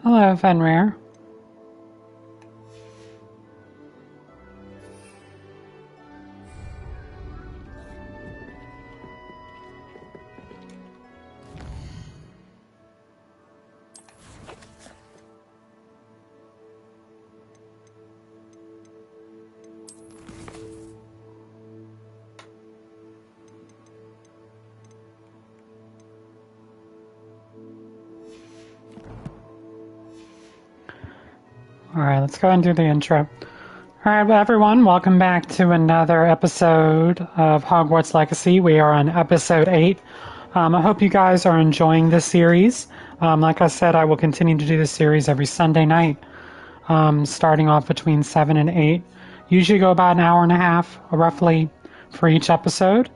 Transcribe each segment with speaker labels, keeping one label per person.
Speaker 1: Hello, Fenrir. Alright, let's go ahead and do the intro. Alright, well, everyone, welcome back to another episode of Hogwarts Legacy. We are on episode 8. I hope you guys are enjoying this series. Like I said, I will continue to do this series every Sunday night, starting off between 7 and 8. Usually go about an hour and a half, roughly, for each episode.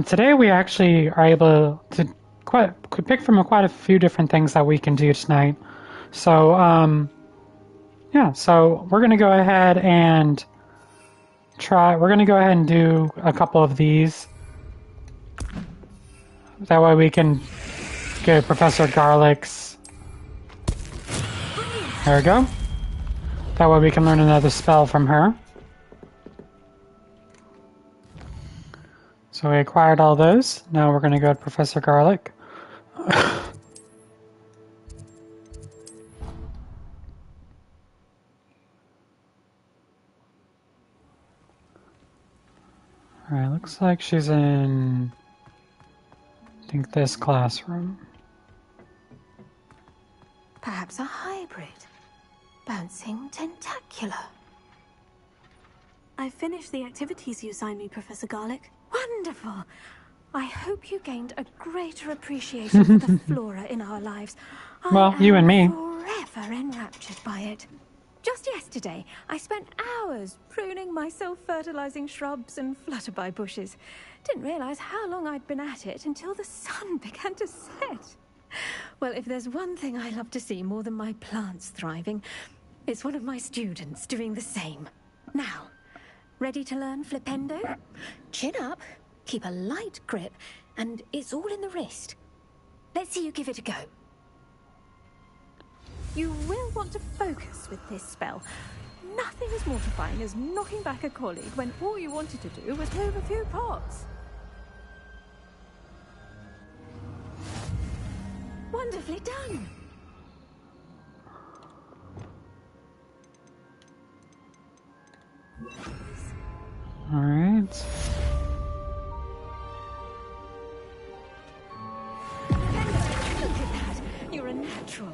Speaker 1: Today we actually are able to pick from quite a few different things that we can do tonight. So, yeah, so we're going to go ahead and do a couple of these. That way we can get Professor Garlick's. There we go. That way we can learn another spell from her. So we acquired all those. Now we're going to go to Professor Garlick. Alright, looks like she's in, I think, this classroom.
Speaker 2: Perhaps a hybrid. Bouncing tentacular.
Speaker 3: I finished the activities you assigned me, Professor Garlick.
Speaker 2: Wonderful! I hope you gained a greater appreciation for the flora in our lives.
Speaker 1: Well, you and me.
Speaker 2: Forever enraptured by it. Just yesterday, I spent hours pruning my self-fertilizing shrubs and flutterby bushes. Didn't realize how long I'd been at it until the sun began to set. Well, if there's one thing I love to see more than my plants thriving, it's one of my students doing the same. Now, ready to learn Flipendo? Chin up, keep a light grip, and it's all in the wrist. Let's see you give it a go. You will want to focus with this spell. Nothing as mortifying as knocking back a colleague when all you wanted to do was move a few pots. Wonderfully done.
Speaker 1: All right.
Speaker 2: Look at that. You're a natural.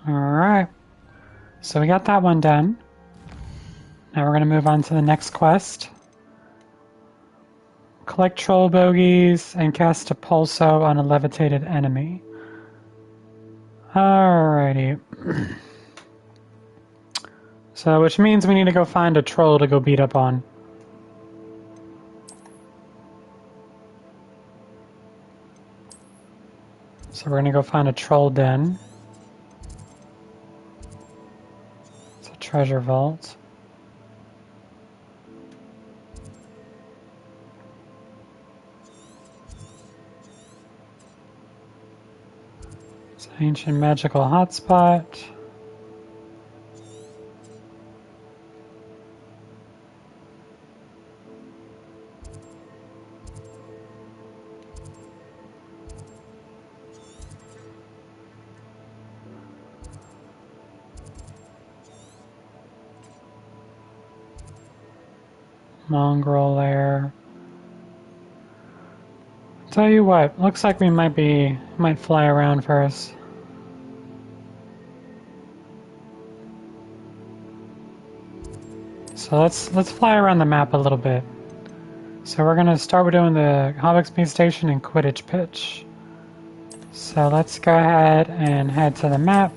Speaker 1: Alright, so we got that one done. Now we're going to move on to the next quest. Collect troll bogies and cast a pulso on a levitated enemy. Alrighty. So, which means we need to go find a troll to go beat up on. So we're going to go find a troll den. Treasure vault. It's an ancient magical hotspot. Mongrel lair. Tell you what, looks like we might fly around first. So let's fly around the map a little bit. So we're gonna start with doing the Hogwarts Station and Quidditch pitch. So let's go ahead and head to the map.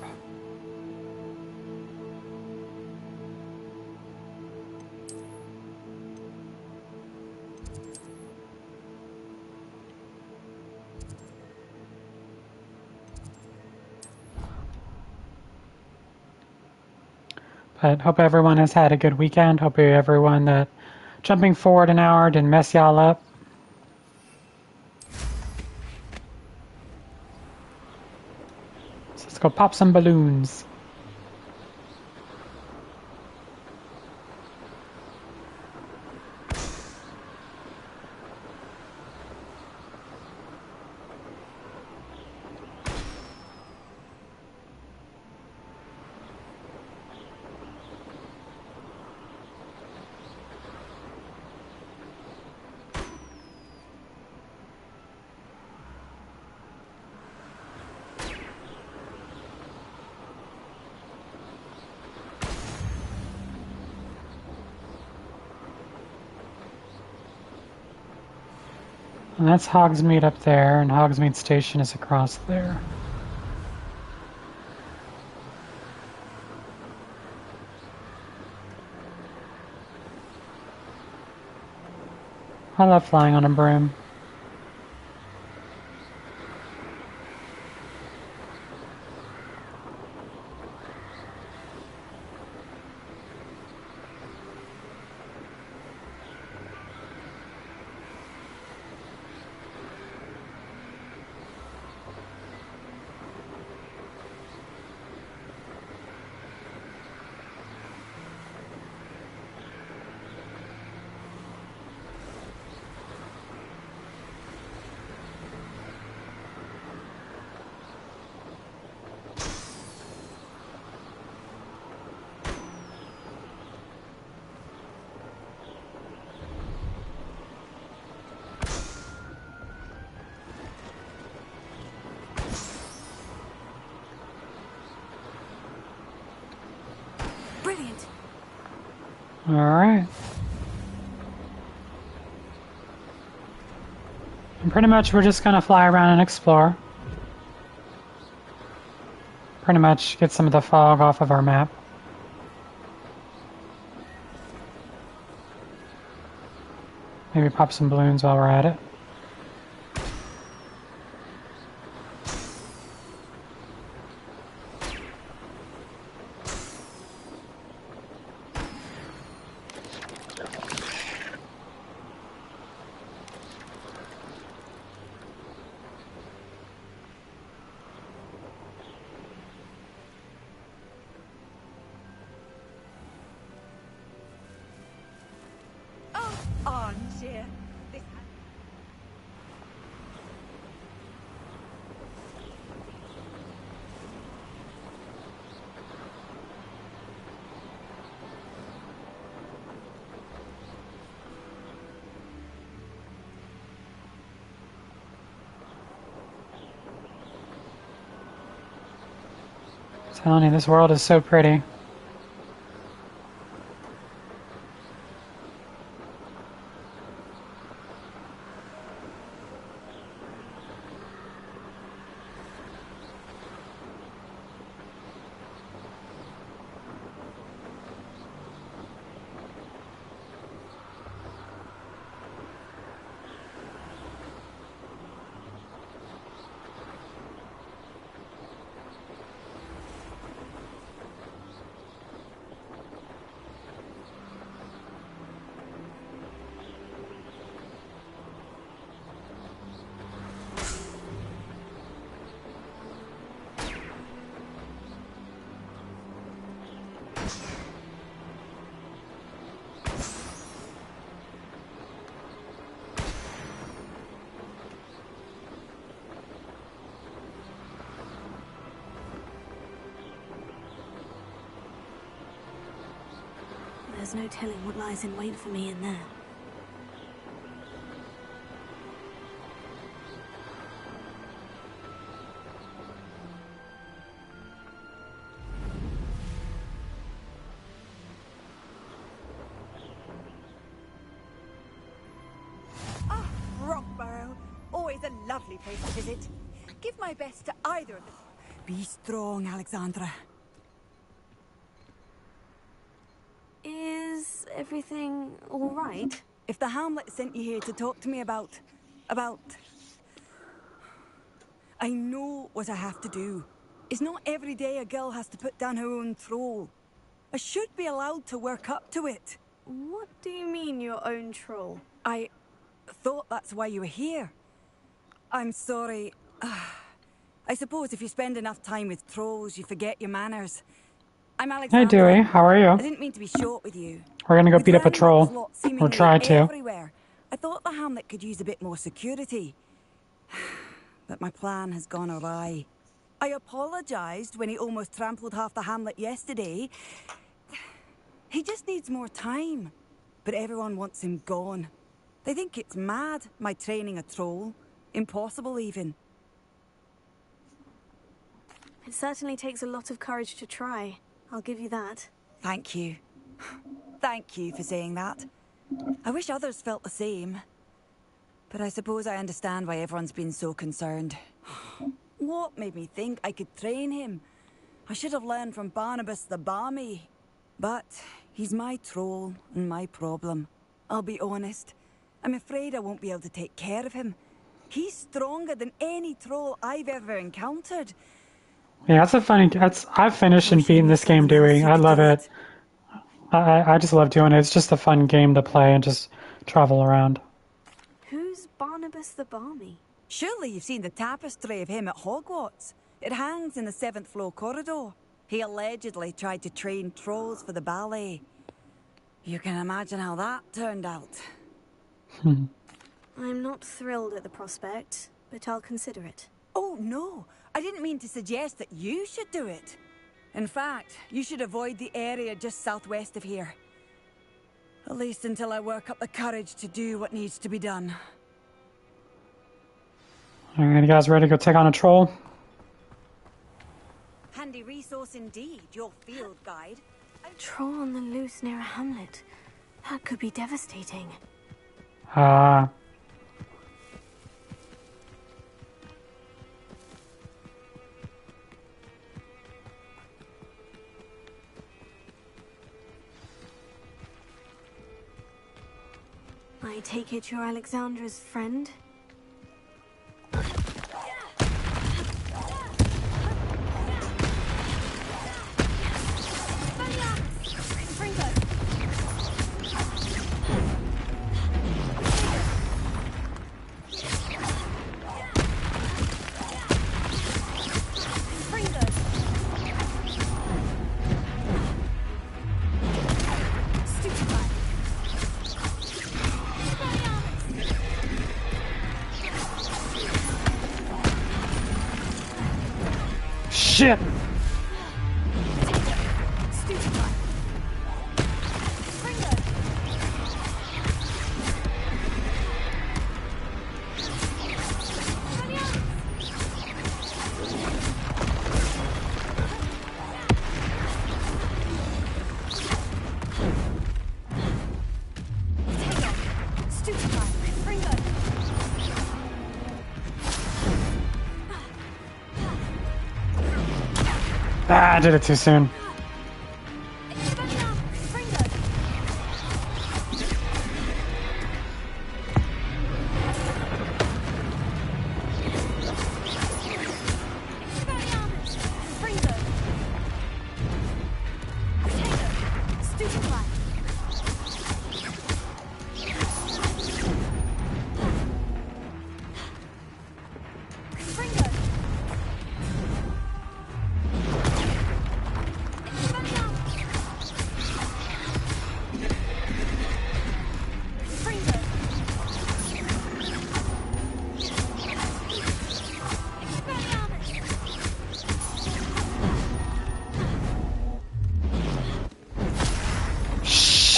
Speaker 1: But hope everyone has had a good weekend. Hope everyone that jumping forward an hour didn't mess y'all up. Let's go pop some balloons. And that's Hogsmeade up there, and Hogsmeade Station is across there. I love flying on a broom.
Speaker 3: Brilliant.
Speaker 1: All right. And pretty much we're just going to fly around and explore. Pretty much get some of the fog off of our map. Maybe pop some balloons while we're at it.
Speaker 2: Dear. This...
Speaker 1: I'm telling you, this world is so pretty.
Speaker 3: There's no telling what lies in wait for me in there.
Speaker 2: Ah, Rockborough. Always a lovely place to visit. Give my best to either of them.
Speaker 4: Be strong, Alexandra.
Speaker 3: Is everything all right?
Speaker 4: If the Hamlet sent you here to talk to me about... I know what I have to do. It's not every day a girl has to put down her own troll. I should be allowed to work up to it.
Speaker 3: What do you mean, your own troll?
Speaker 4: I thought that's why you were here. I'm sorry. I suppose if you spend enough time with trolls, you forget your manners. I'm
Speaker 1: Hey
Speaker 4: Alexandra.
Speaker 1: Dewey, how are
Speaker 4: I
Speaker 1: you?
Speaker 4: didn't mean to be short with you.
Speaker 1: We're gonna go
Speaker 4: With
Speaker 1: beat up a
Speaker 4: Ranrock's
Speaker 1: troll.
Speaker 4: lot
Speaker 1: Or
Speaker 4: seemingly
Speaker 1: try to.
Speaker 4: everywhere, I thought the hamlet could use a bit more security. But my plan has gone awry. I apologized when he almost trampled half the hamlet yesterday. He just needs more time. But everyone wants him gone. They think it's mad, my training a troll. Impossible, even.
Speaker 3: It certainly takes a lot of courage to try. I'll give you that.
Speaker 4: Thank you. Thank you for saying that. I wish others felt the same. But I suppose I understand why everyone's been so concerned. What made me think I could train him? I should have learned from Barnabas the Barmy. But he's my troll and my problem. I'll be honest. I'm afraid I won't be able to take care of him. He's stronger than any troll I've ever encountered.
Speaker 1: Yeah, that's a funny. I've finished and beaten this game, Dewey. I love it. I just love doing it. It's just a fun game to play and just travel around.
Speaker 3: Who's Barnabas the Barmy?
Speaker 4: Surely you've seen the tapestry of him at Hogwarts. It hangs in the 7th floor corridor. He allegedly tried to train trolls for the ballet. You can imagine how that turned out.
Speaker 3: I'm not thrilled at the prospect, but I'll consider it.
Speaker 4: Oh, no. I didn't mean to suggest that you should do it. In fact, you should avoid the area just southwest of here. At least until I work up the courage to do what needs to be done.
Speaker 1: Alright, you guys ready to go take on a troll?
Speaker 4: Handy resource indeed, your field guide.
Speaker 3: A troll on the loose near a hamlet. That could be devastating. I take it you're Alexandra's friend?
Speaker 1: Shit! Ah, I did it too soon.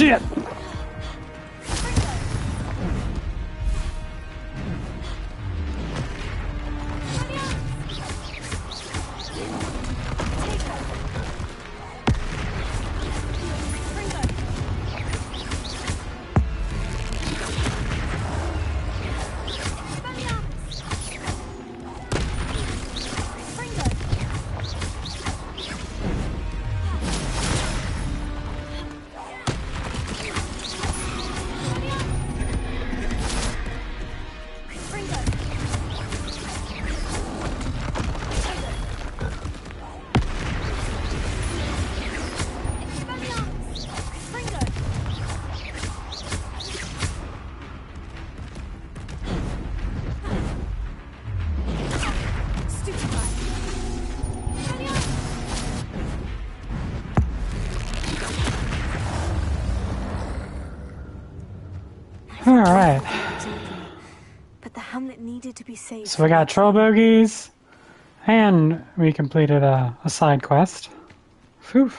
Speaker 1: Shit! Alright.
Speaker 3: But the hamlet needed to be saved.
Speaker 1: So we got troll bogies, and we completed a side quest. Phew.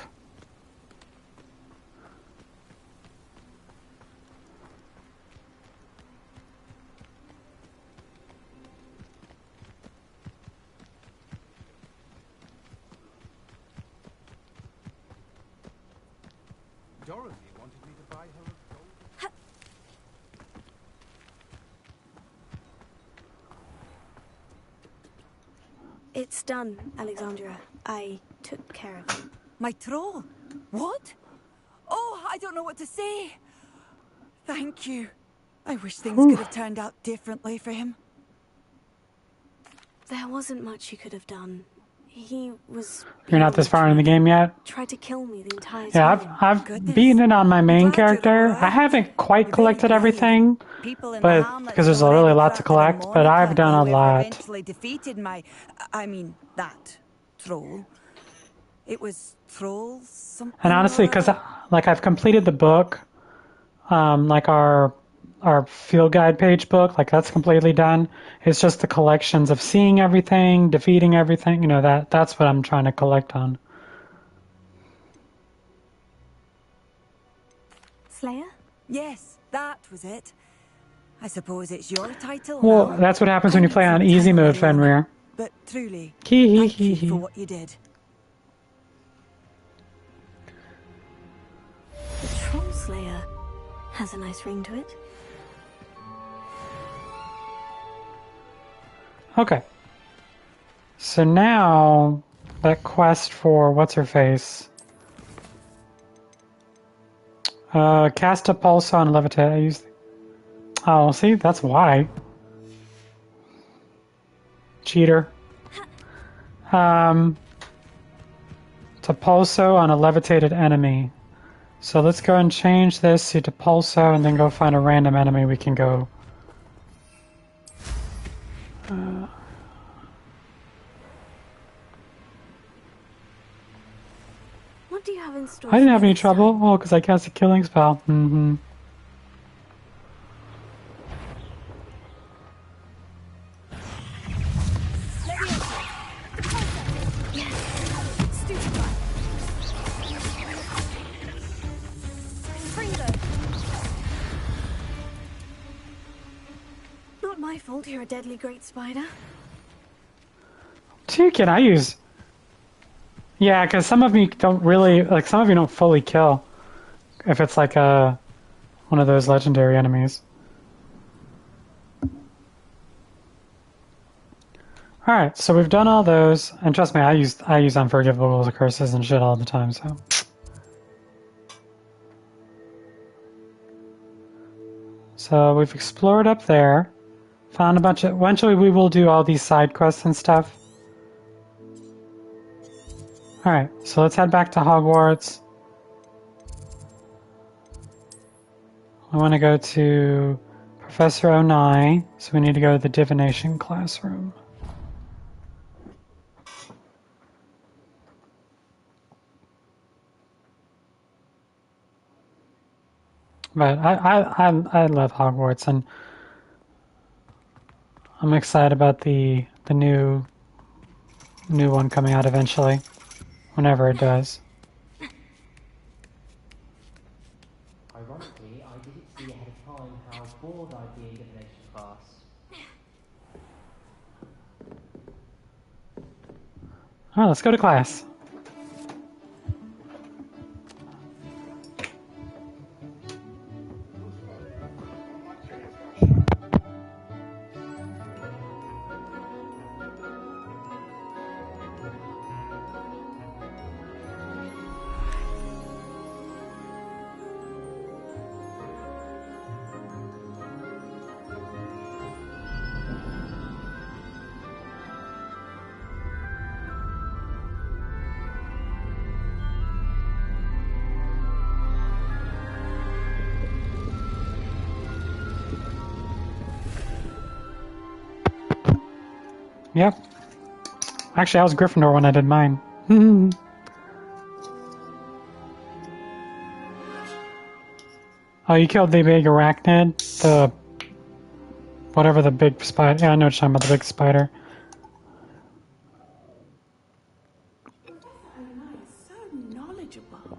Speaker 5: Dorothy wanted me to buy her a gold.
Speaker 3: It's done, Alexandra. I took care of it.
Speaker 4: My troll? What? Oh, I don't know what to say. Thank you. I wish things could have turned out differently for him.
Speaker 3: There wasn't much you could have done. He was...
Speaker 1: You're not this far in the game yet?
Speaker 3: Tried to kill me the entire time.
Speaker 1: Yeah, I've
Speaker 4: Goodness.
Speaker 1: beaten it on my main
Speaker 4: Glad you're
Speaker 1: character.
Speaker 4: alright.
Speaker 1: I haven't quite
Speaker 4: You're
Speaker 1: collected
Speaker 4: very brave.
Speaker 1: everything,
Speaker 4: People in the
Speaker 1: but
Speaker 4: hamlets
Speaker 1: because there's
Speaker 4: already
Speaker 1: really a lot to
Speaker 4: crafted a
Speaker 1: collect, but I've
Speaker 4: Monica,
Speaker 1: done a
Speaker 4: whoever
Speaker 1: lot.
Speaker 4: eventually defeated that troll. It was trolls, something.
Speaker 1: And honestly,
Speaker 4: or
Speaker 1: because
Speaker 4: other.
Speaker 1: like I've completed the book, like our field guide page book, like that's completely done. It's just the collections of seeing everything, defeating everything. You know, that's what I'm trying to collect on.
Speaker 3: Slayer?
Speaker 4: Yes, that was it. I suppose it's your title
Speaker 1: Well,
Speaker 4: now.
Speaker 1: that's what happens when you
Speaker 4: I
Speaker 1: play
Speaker 4: need
Speaker 1: on
Speaker 4: some
Speaker 1: easy
Speaker 4: time
Speaker 1: mode,
Speaker 4: of my own,
Speaker 1: Fenrir.
Speaker 4: But truly,
Speaker 1: Hee
Speaker 4: thank
Speaker 1: hee
Speaker 4: you
Speaker 1: hee.
Speaker 4: for what you did.
Speaker 3: The Troll Slayer has a nice ring to it.
Speaker 1: Okay. So now that quest for what's her face? Cast a pulse on levitate. I used. Oh, see, that's why. Cheater. To pulso on a levitated enemy. So let's go and change this to pulso, and then go find a random enemy we can go.
Speaker 3: What do you have in store?
Speaker 1: I didn't
Speaker 3: for
Speaker 1: have
Speaker 3: me
Speaker 1: any
Speaker 3: this time?
Speaker 1: trouble. Oh, because I cast a killing spell. Mm-hmm.
Speaker 3: Not my fault you're a deadly great spider.
Speaker 1: Two can I use? Yeah, because some of you don't really, like, some of you don't fully kill. If it's like one of those legendary enemies. Alright, so we've done all those, and trust me, I use unforgivable curses and shit all the time, so. So we've explored up there, found a bunch of, eventually we will do all these side quests and stuff. Alright, so let's head back to Hogwarts. We want to go to Professor Onai, so we need to go to the divination classroom. But I love Hogwarts, and I'm excited about the new one coming out eventually, whenever it does.
Speaker 6: Ironically, I didn't see ahead of time how bored I'd be in divination class.
Speaker 1: Oh, let's go to class. Yep. Actually, I was Gryffindor when I did mine. Oh, you killed the big arachnid? the whatever the big spider. Yeah, I know what you're talking about, the big spider.
Speaker 7: So knowledgeable.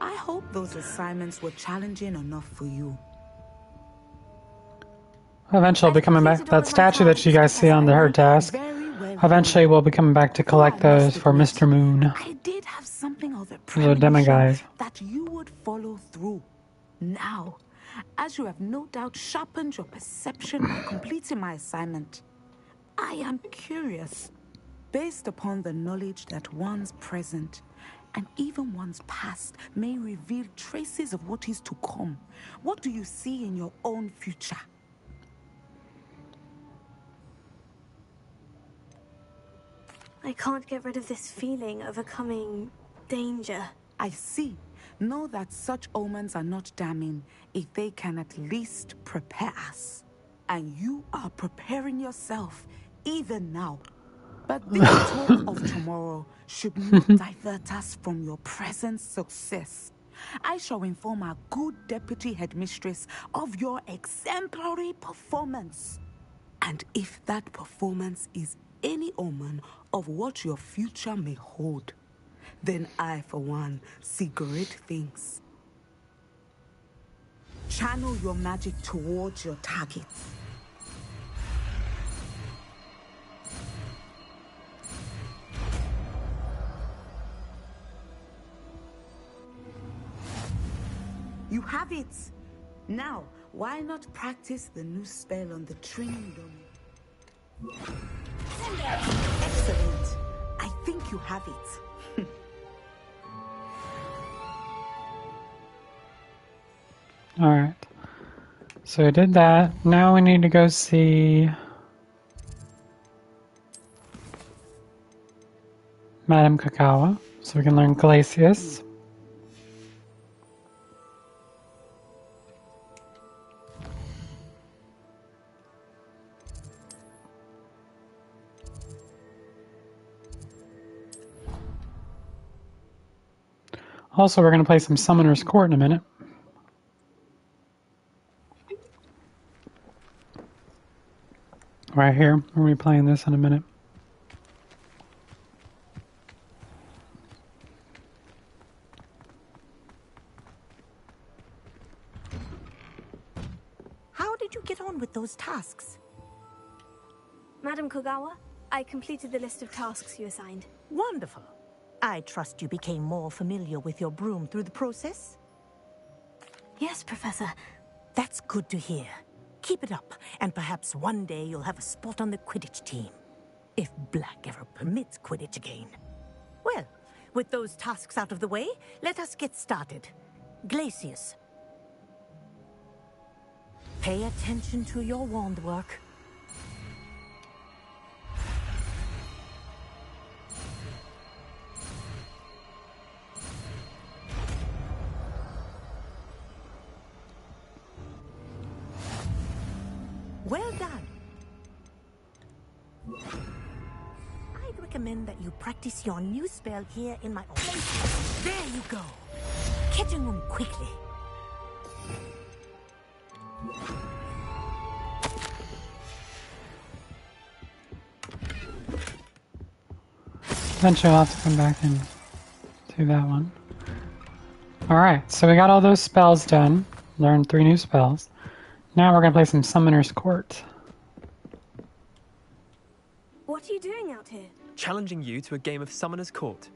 Speaker 7: I hope those assignments were challenging enough for you.
Speaker 1: Eventually, we'll be coming back. That statue that you guys see on her desk. Eventually, we'll be coming back to collect those for Mr. Moon.
Speaker 7: I did have something of a
Speaker 1: The demo guys.
Speaker 7: that you would follow through. Now, as you have no doubt sharpened your perception by completing my assignment, I am curious, based upon the knowledge that one's present and even one's past may reveal traces of what is to come. What do you see in your own future?
Speaker 3: I can't get rid of this feeling of a coming danger.
Speaker 7: I see. Know that such omens are not damning if they can at least prepare us. And you are preparing yourself even now. But this talk of tomorrow should not divert us from your present success. I shall inform our good deputy headmistress of your exemplary performance. And if that performance is any omen of what your future may hold, then I, for one, see great things. Channel your magic towards your targets. You have it. Now, why not practice the new spell on the training dummy? Excellent. I think you have it.
Speaker 1: Alright. So we did that. Now we need to go see Madame Kakawa, so we can learn Glacius. Also, we're going to play some Summoner's Court in a minute. Right here. We'll be playing this in a minute.
Speaker 8: How did you get on with those tasks?
Speaker 3: Madam Kogawa, I completed the list of tasks you assigned.
Speaker 8: Wonderful. I trust you became more familiar with your broom through the process?
Speaker 3: Yes, Professor.
Speaker 8: That's good to hear. Keep it up, and perhaps one day you'll have a spot on the Quidditch team. If Black ever permits Quidditch again. Well, with those tasks out of the way, let us get started. Glacius. Pay attention to your wand work. Well done. I'd recommend that you practice your new spell here in my office. There you go. Catching them quickly.
Speaker 1: Eventually I'll have to come back and do that one. Alright, so we got all those spells done. Learned 3 new spells. Now we're going to play some Summoner's Court.
Speaker 3: What are you doing out here?
Speaker 9: Challenging you to a game of Summoner's Court.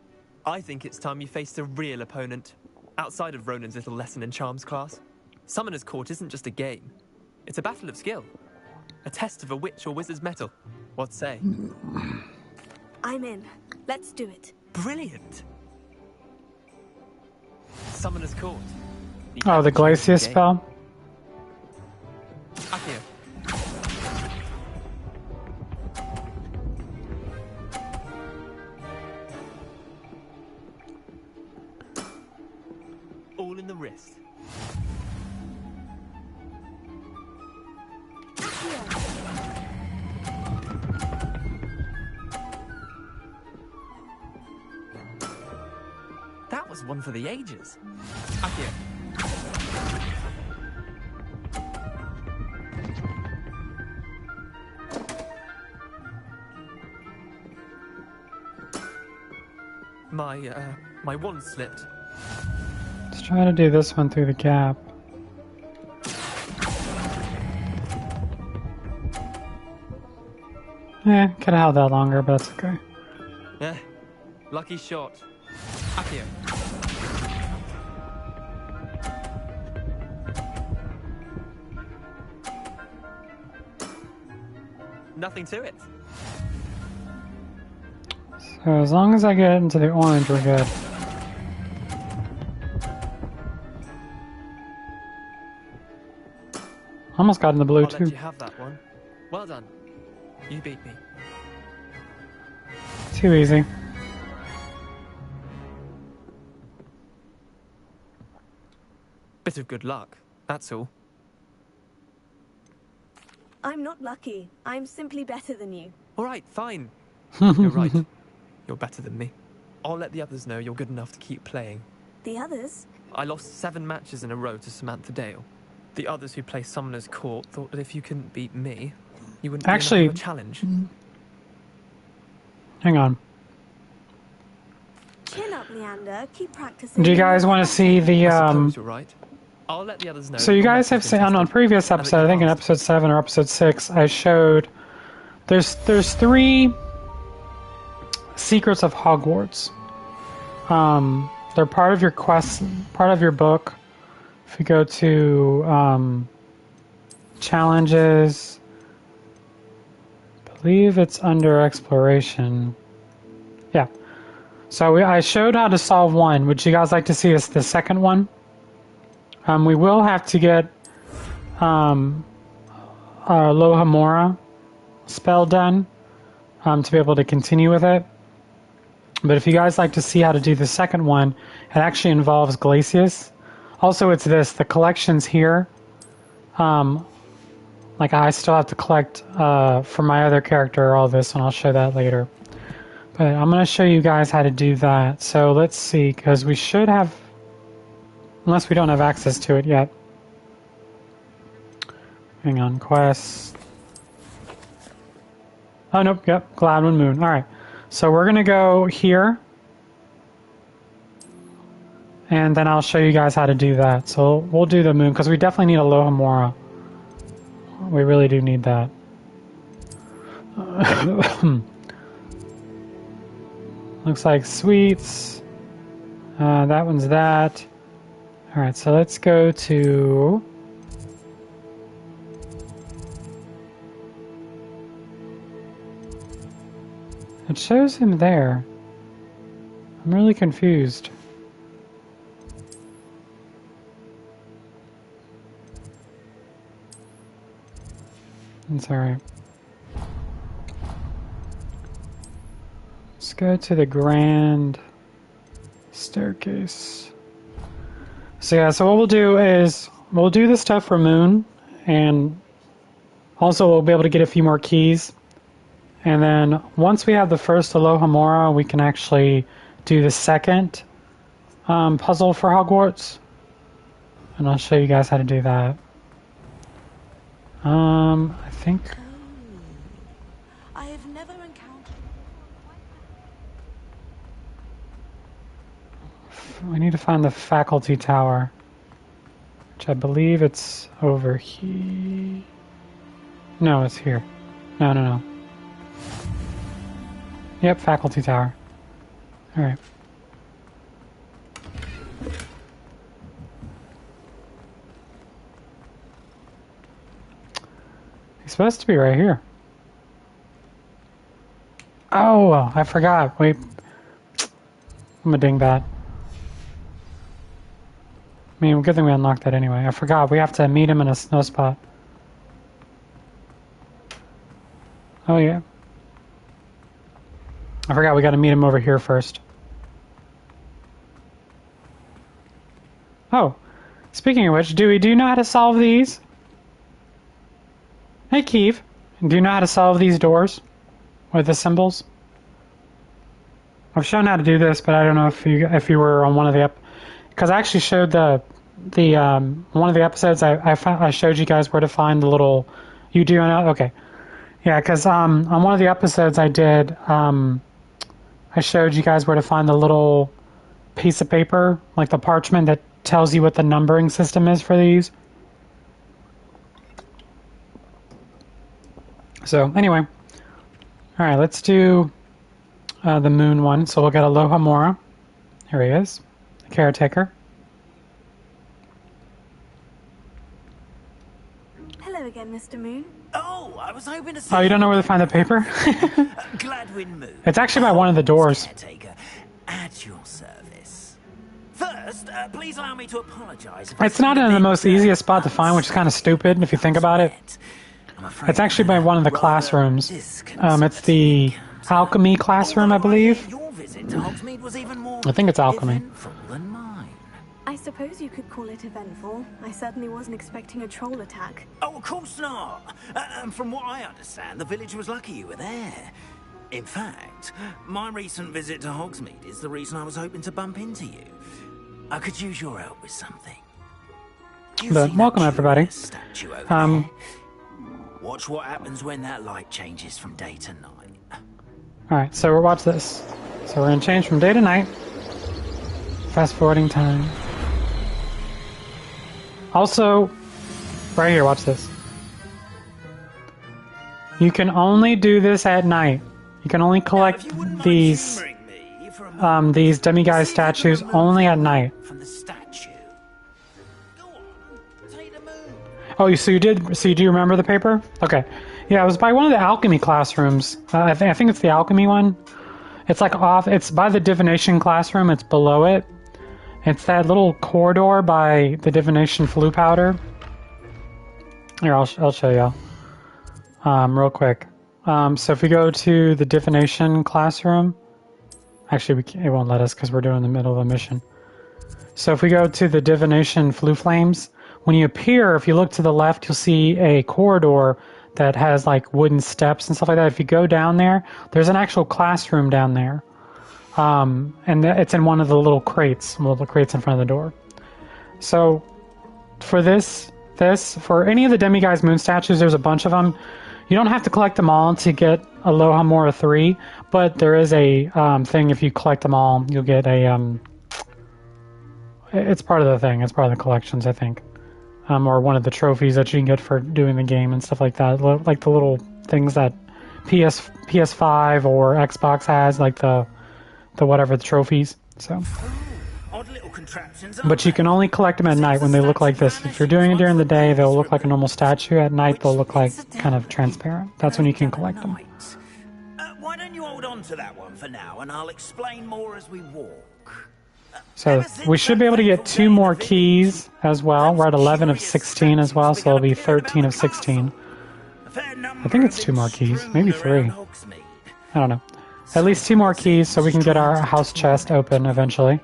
Speaker 9: I think it's time you faced a real opponent, outside of Ronan's little lesson in Charms class. Summoner's Court isn't just a game. It's a battle of skill. A test of a witch or wizard's mettle. What say?
Speaker 3: I'm in. Let's do it.
Speaker 9: Brilliant! Summoner's Court.
Speaker 1: Oh, the Glacius spell?
Speaker 9: Accio. All in the wrist. one for the ages. Accio. My wand slipped.
Speaker 1: Let's try to do this one through the gap. Could have held that longer, but that's okay.
Speaker 9: Lucky shot. Accio. Nothing to it.
Speaker 1: So as long as I get into the orange, we're good. Almost got in the blue
Speaker 9: I'll
Speaker 1: too.
Speaker 9: let you have that one. Well done. You beat me.
Speaker 1: Too easy.
Speaker 9: Bit of good luck, that's all.
Speaker 3: I'm not lucky. I'm simply better than you.
Speaker 9: All right, fine. You're right. You're better than me. I'll let the others know you're good enough to keep playing.
Speaker 3: The others?
Speaker 9: I lost 7 matches in a row to Samantha Dale. The others who play Summoner's Court thought that if you couldn't beat me, you wouldn't
Speaker 1: actually
Speaker 9: be enough of a challenge.
Speaker 1: Hang on.
Speaker 3: Chin up, Leander. Keep practicing.
Speaker 1: Do you guys want to see the
Speaker 9: I suppose you're right. I'll let the others know.
Speaker 1: So you guys have seen on previous episode, I think in episode 7 or episode 6, I showed there's 3 secrets of Hogwarts. They're part of your quest, part of your book. If you go to challenges, I believe it's under exploration. Yeah. So I showed how to solve one. Would you guys like to see the second one? We will have to get Alohomora spell done to be able to continue with it. But if you guys like to see how to do the second one, it actually involves Glacius. Also, it's the collections here. Like I still have to collect for my other character all this, and I'll show that later. But I'm going to show you guys how to do that. So let's see, because we should have, unless we don't have access to it yet. Hang on, quest. Oh, nope, yep, Gladwin Moon. All right, so we're going to go here. And then I'll show you guys how to do that. So we'll do the moon, because we definitely need Alohomora. We really do need that. Looks like sweets. That one's that. Alright, so let's go to... It shows him there. I'm really confused. It's alright. Let's go to the grand staircase. So yeah, so what we'll do is we'll do the stuff for Moon, and also we'll be able to get a few more keys. And then once we have the first Alohomora, we can actually do the second puzzle for Hogwarts. And I'll show you guys how to do that. I think...
Speaker 7: I have never encountered...
Speaker 1: We need to find the faculty tower, which I believe it's over here. No, it's here. No. Yep, faculty tower. Alright. He's supposed to be right here. Oh, I forgot. Wait. I'm a dingbat. I mean, good thing we unlocked that anyway. I forgot. We have to meet him in a snow spot. Oh, yeah. I forgot we got to meet him over here first. Oh. Speaking of which, do you know how to solve these? Hey, Keeve. Do you know how to solve these doors? With the symbols? I've shown how to do this, but I don't know if you were on one of the because I actually showed the one of the episodes I showed you guys where to find the little you do know okay yeah because on one of the episodes I did I showed you guys where to find the little piece of paper like the parchment that tells you what the numbering system is for these. So anyway, all right, let's do the moon one. So we'll get Aloha Mora. Here he is, the caretaker.
Speaker 3: Hello again, Mr. Moon.
Speaker 10: Oh, I was hoping to see.
Speaker 1: Oh, you don't know where to find the paper?
Speaker 10: Gladwin Moon.
Speaker 1: It's actually by one of the doors.
Speaker 10: Caretaker, at your service. First, please allow me to apologize.
Speaker 1: It's not in the most easiest spot to find, which is kind of stupid if you think about it. It's actually by one of the classrooms. It's the alchemy classroom, I believe. I think it's alchemy.
Speaker 3: I suppose you could call it eventful. I certainly wasn't expecting a troll attack.
Speaker 10: Oh, of course not. From what I understand, the village was lucky you were there. In fact, my recent visit to Hogsmeade is the reason I was hoping to bump into you. I could use your help with something.
Speaker 1: But welcome, everybody.
Speaker 10: Watch what happens when that light changes from day to night.
Speaker 1: Alright, so we'll watch this. So we're going to change from day to night. Fast forwarding time. Also, right here, watch this. You can only do this at night. You can only collect these demiguise statues only at night. Oh, so you did? So you do remember the paper? Okay. Yeah, it was by one of the alchemy classrooms. I think it's the alchemy one. It's like off. It's by the divination classroom. It's below it. It's that little corridor by the divination flue powder. Here, I'll show y'all. Real quick. So if we go to the divination classroom, actually it won't let us because we're doing the middle of a mission. So if we go to the divination flue flames. When you appear, if you look to the left, you'll see a corridor that has like wooden steps and stuff like that. If you go down there, there's an actual classroom down there. And it's in one of the little crates in front of the door. So for for any of the demiguise moon statues, there's a bunch of them. You don't have to collect them all to get Aloha Mora 3, but there is a thing if you collect them all, you'll get a... it's part of the thing. It's part of the collections, I think. Or one of the trophies that you can get for doing the game and stuff like that. Like the little things that PS5 or Xbox has, like the whatever, the trophies. So, but you can only collect them at night when they look like this. If you're doing it during the day, they'll look like a normal statue. At night, they'll look like kind of transparent. That's when you can collect them.
Speaker 10: Why don't you hold on to that one for now, and I'll explain more as we walk.
Speaker 1: So we should be able to get 2 more keys as well. We're at 11 of 16 as well, so it'll be 13 of 16. I think it's 2 more keys, maybe 3. I don't know. At least 2 more keys so we can get our house chest open eventually.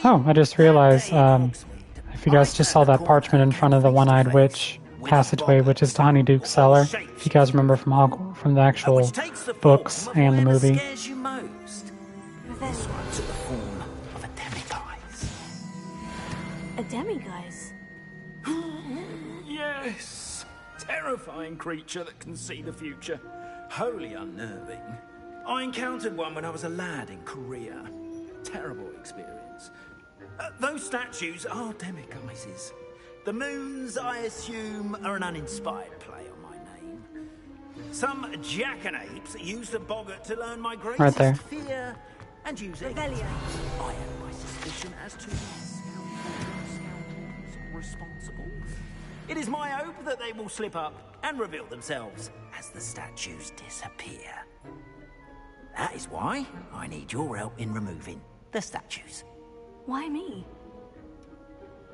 Speaker 1: Oh, I just realized, if you guys just saw that parchment in front of the One-Eyed Witch passageway, which is the Honeyduke cellar, if you guys remember from the actual books and the movie.
Speaker 3: A demiguise?
Speaker 10: Yes! Terrifying creature that can see the future. Wholly unnerving. I encountered one when I was a lad in Korea. Terrible experience. Those statues are demiguises. The moons, I assume, are an uninspired play on my name. Some jackanapes used a boggart to learn my greatest fear and use it. I have my suspicion as to responsible. It is my hope that they will slip up and reveal themselves as the statues disappear. That is why I need your help in removing the statues.
Speaker 3: Why me?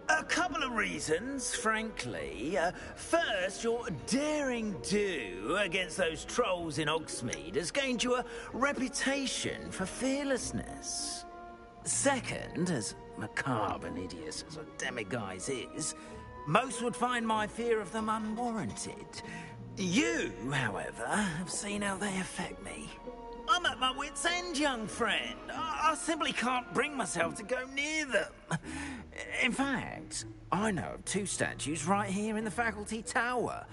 Speaker 10: A couple of reasons, frankly. First, your daring do against those trolls in Hogsmeade has gained you a reputation for fearlessness. Second, as macabre and hideous as a demiguise is, most would find my fear of them unwarranted. You, however, have seen how they affect me. I'm at my wit's end, young friend. I simply can't bring myself to go near them. In fact, I know of 2 statues right here in the faculty tower.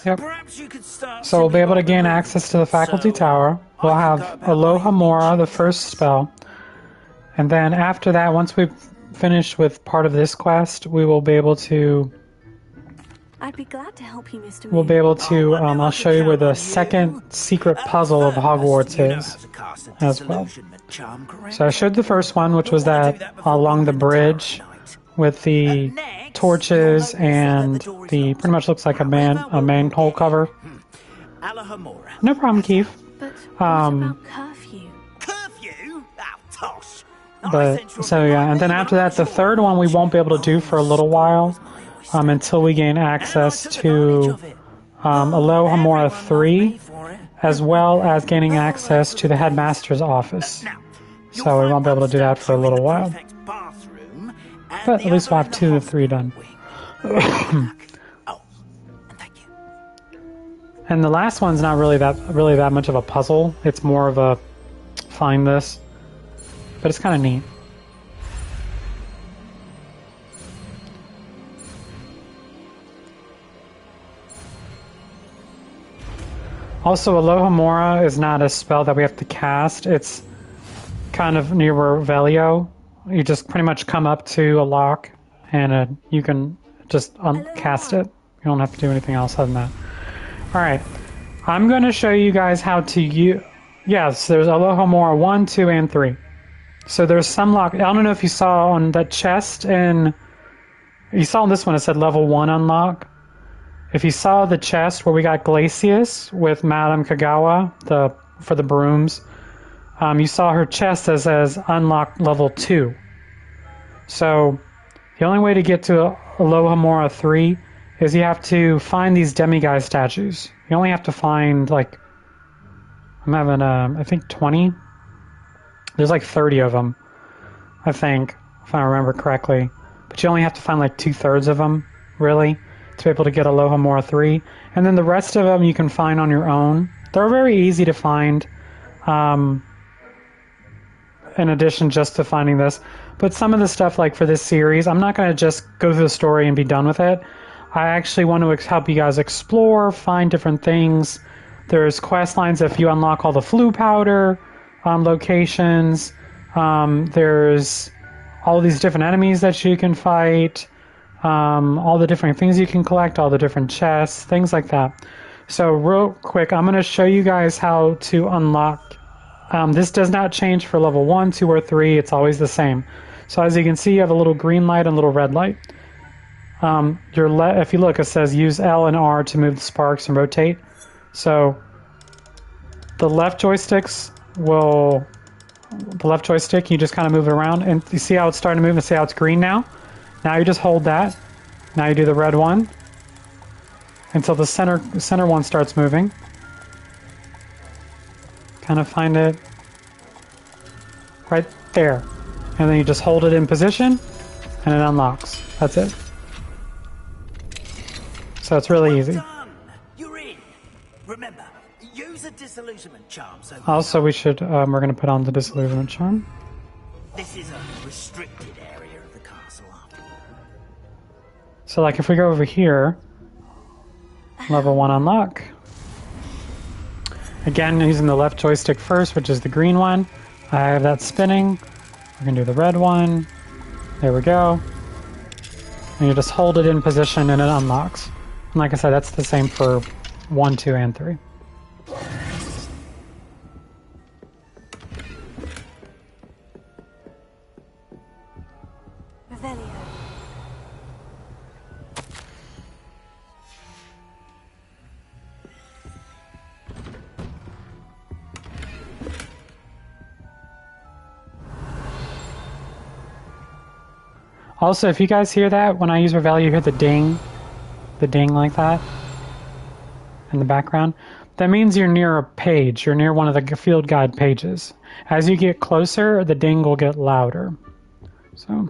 Speaker 1: Yep.
Speaker 10: Perhaps you could start.
Speaker 1: So we'll be able to gain access to the faculty tower. We'll have Aloha Mora, the first spell. And then after that, once we've finished with part of this quest, we will be able to...
Speaker 3: I'd be glad to help you, Mr.
Speaker 1: We'll be able to, I'll show you where the second secret puzzle of Hogwarts is as well. So I showed the first one, which was that along the bridge with the torches and the, pretty much looks like a manhole cover. No problem, Keith.
Speaker 3: But what about curfew?
Speaker 10: Curfew? Oh, tosh.
Speaker 1: But, so yeah, and then after that, the third one we won't be able to do for a little while. Until we gain access to Aloha Mora 3, as well as gaining access to the headmaster's office. So we won't be able to do that for a little while. But at least we'll have 2 of 3 done. And the last one's not really that much of a puzzle. It's more of a find this. But it's kind of neat. Also, Aloha Mora is not a spell that we have to cast. It's kind of near Revelio. You just pretty much come up to a lock and you can just cast it. You don't have to do anything else other than that. Alright, I'm going to show you guys how to use... Yes, there's Aloha Mora 1, 2, and 3. So there's some lock... I don't know if you saw on that chest in... You saw on this one it said level 1 unlock. If you saw the chest where we got Glacius with Madame Kagawa for the brooms, you saw her chest that says unlock level 2. So the only way to get to Aloha Mora 3 is you have to find these demiguise statues. You only have to find like, I'm having I think 20. There's like 30 of them, I think, if I remember correctly. But you only have to find like 2/3 of them, really, to be able to get Aloha Mora 3. And then the rest of them you can find on your own. They're very easy to find, in addition just to finding this. But some of the stuff, like for this series, I'm not going to just go through the story and be done with it. I actually want to help you guys explore, find different things. There's quest lines if you unlock all the flu powder locations. There's all these different enemies that you can fight. All the different things you can collect, all the different chests, things like that. So real quick, I'm going to show you guys how to unlock. This does not change for level 1, 2, or 3. It's always the same. So as you can see, you have a little green light and a little red light. If you look, it says use L and R to move the sparks and rotate. So the left joystick, you just kind of move it around, and you see how it's starting to move, and see how it's green now? Now you just hold that. Now you do the red one until the center one starts moving. Kind of find it right there. And then you just hold it in position and it unlocks. That's it. So it's really easy.
Speaker 10: You're in. Remember, use a disillusionment charm. So
Speaker 1: also, we're going to put on the disillusionment charm.
Speaker 10: This is a restricted area of the castle.
Speaker 1: So like if we go over here, level 1 unlock. Again, using the left joystick first, which is the green one. I have that spinning. We're going to do the red one. There we go. And you just hold it in position and it unlocks. And like I said, that's the same for 1, 2, and 3.
Speaker 3: Revelio.
Speaker 1: Also, if you guys hear that, when I use Revelio, you hear the ding like that in the background. That means you're near a page. You're near one of the field guide pages. As you get closer, the ding will get louder. So.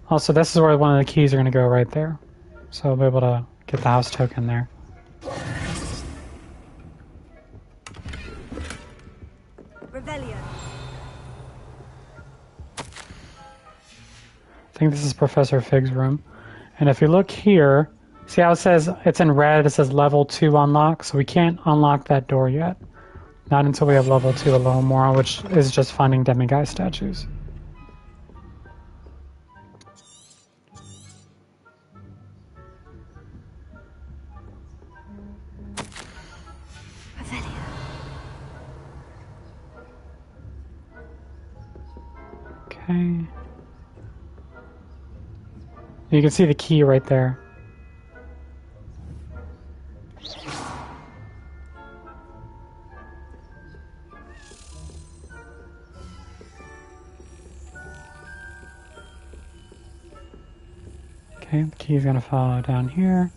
Speaker 1: Also, this is where one of the keys are going to go right there. So we'll be able to get the house token there.
Speaker 2: Revelio.
Speaker 1: I think this is Professor Fig's room. And if you look here, see how it says, it's in red, it says level 2 unlock, so we can't unlock that door yet. Not until we have level 2 Alomora, which is just finding demiguise statues. Okay. You can see the key right there. Okay, the key's gonna follow down here.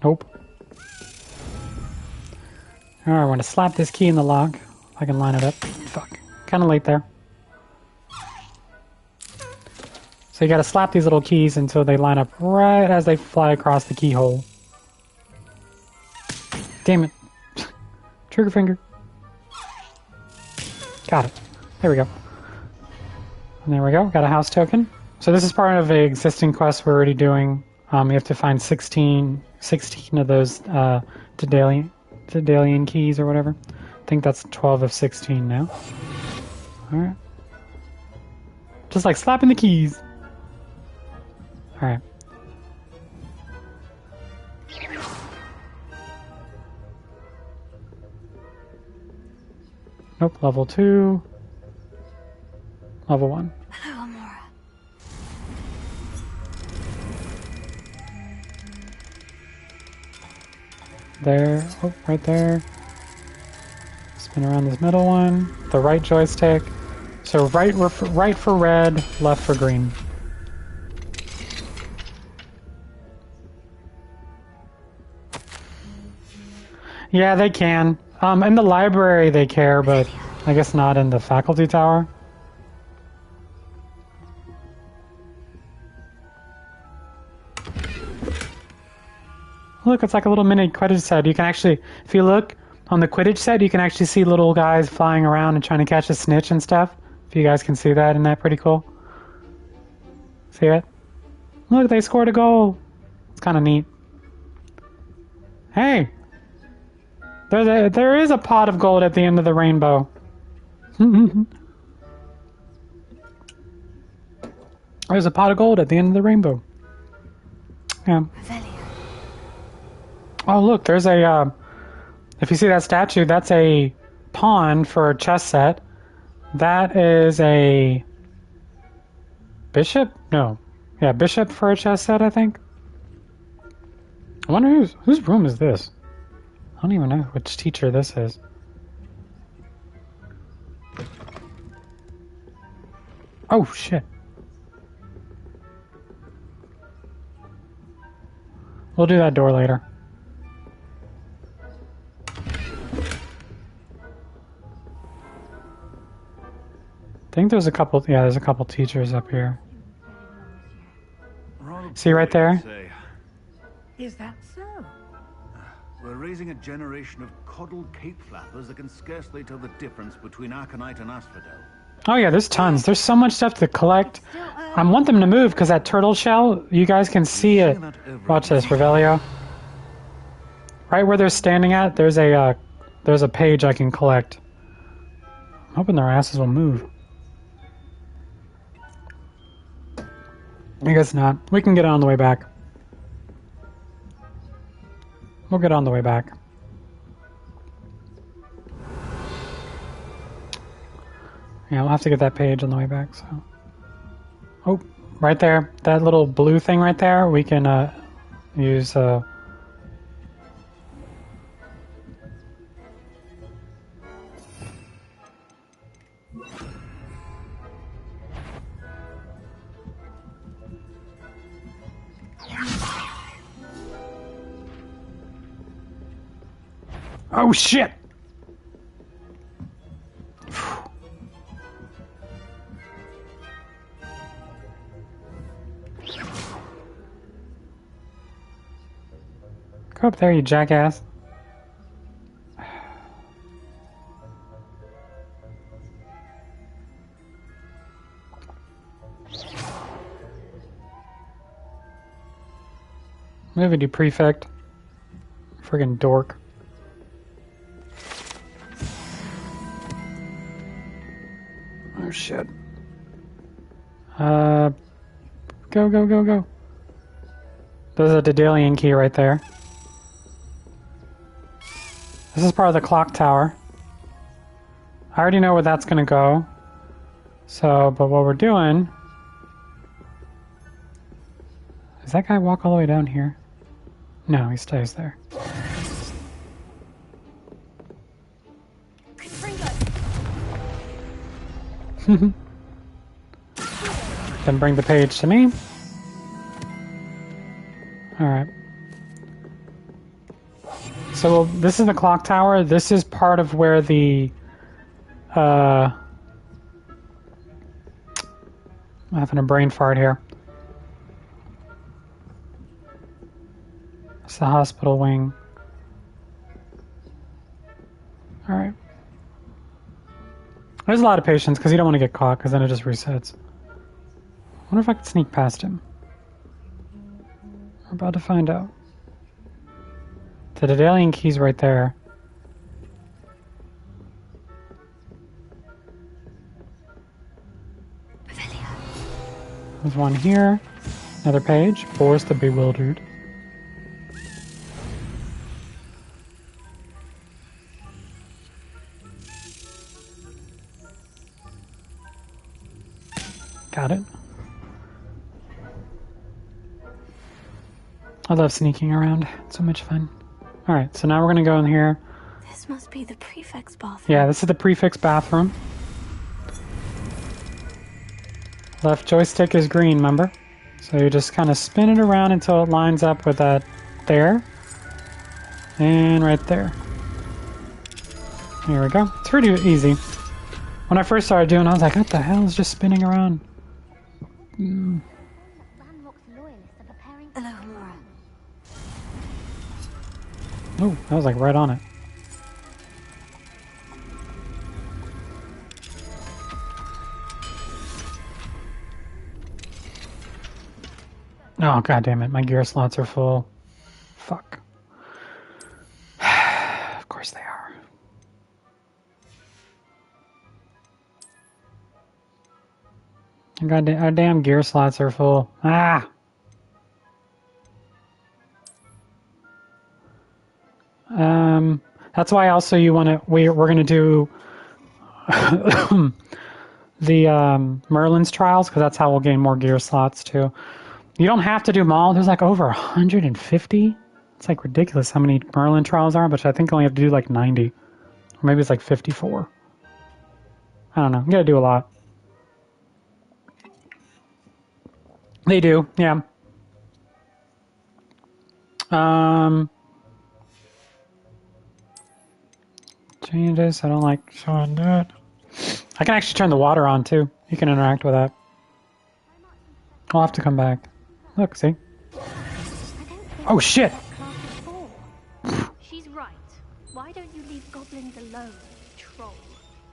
Speaker 1: Nope. Alright, I want to slap this key in the lock. If I can line it up. Fuck. Kinda late there. So you gotta slap these little keys until they line up right as they fly across the keyhole. Damn it. Trigger finger. Got it. There we go. And there we go. Got a house token. So this is part of an existing quest we're already doing. You have to find 16 of those Daedalian keys or whatever. I think that's 12 of 16 now. Alright. Just like slapping the keys. Alright. Nope, level 2. Level 1.
Speaker 3: Hello, Almora.
Speaker 1: There. Oh, right there. Spin around this middle one. The right joystick. So right for red, left for green. Yeah, they can. In the library they care, but I guess not in the faculty tower. Look, it's like a little mini Quidditch set. You can actually, if you look on the Quidditch set, you can actually see little guys flying around and trying to catch a snitch and stuff. If you guys can see that, isn't that pretty cool? See it? Look, they scored a goal. It's kind of neat. Hey! There is a pot of gold at the end of the rainbow. There's a pot of gold at the end of the rainbow. Yeah. Oh, look, there's a, if you see that statue, that's a pawn for a chess set. That is a bishop? No. Yeah, bishop for a chess set, I think. I wonder whose room is this? I don't even know which teacher this is. Oh, shit. We'll do that door later. I think there's a couple, yeah, there's a couple teachers up here. See right there?
Speaker 8: Is that so?
Speaker 5: We're raising a generation of coddled cape flappers that can scarcely tell the difference between Arcanite and Asphodel.
Speaker 1: Oh yeah, there's tons. There's so much stuff to collect. I want them to move because that turtle shell, you guys can see it. Watch this, Revelio. Right where they're standing at, there's a page I can collect. I'm hoping their asses will move. I guess not. We can get it on the way back. We'll get on the way back. Yeah, we'll have to get that page on the way back, so. Oh, right there. That little blue thing right there, we can use oh shit! Go up there, you jackass. Move it, you prefect. Friggin' dork. Oh shit. Go, go, go, go. There's a Daedalian key right there. This is part of the clock tower. I already know where that's gonna go. So, but what we're doing... Does that guy walk all the way down here? No, he stays there. Then bring the page to me. Alright. So this is the clock tower. This is part of where the I'm having a brain fart here. It's the hospital wing. Alright. There's a lot of patience because you don't want to get caught because then it just resets. I wonder if I could sneak past him. We're about to find out. The Daedalian key's right there. There's one here. Another page. Boris the Bewildered. Got it. I love sneaking around. It's so much fun. Alright, so now we're going to go in here.
Speaker 3: This must be the prefect's bathroom.
Speaker 1: Yeah, this is the prefect's bathroom. Left joystick is green, remember? So you just kind of spin it around until it lines up with that there. And right there. Here we go. It's pretty easy. When I first started doing it, I was like, what the hell is just spinning around?
Speaker 3: Hello, Laura.
Speaker 1: Oh, that was like right on it. Oh, god damn it. My gear slots are full. Fuck. Of course they are. Our damn gear slots are full. Ah! That's why also you want to... We're going to do the Merlin's trials, because that's how we'll gain more gear slots, too. You don't have to do them all. There's like over 150. It's like ridiculous how many Merlin trials are, but I think I only have to do like 90. Or maybe it's like 54. I don't know. You gotta do a lot. They do, yeah. Changes. I don't like showing that. I can actually turn the water on too. You can interact with that. I'll have to come back. Look, see? Oh shit!
Speaker 11: She's right. Why don't you leave goblins alone, troll?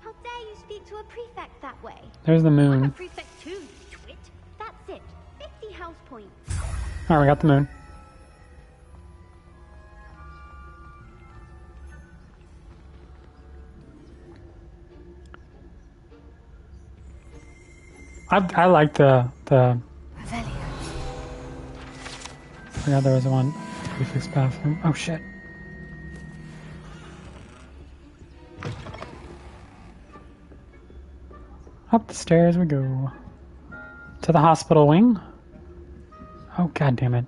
Speaker 11: How dare you speak to a prefect that way?
Speaker 1: There's the moon.
Speaker 11: I'm a prefect too, you twit. That's it. 50 house points.
Speaker 1: Alright, we got the moon. I like the I forgot there was one prefix bathroom. Oh shit. Up the stairs we go. To the hospital wing. Oh god damn it.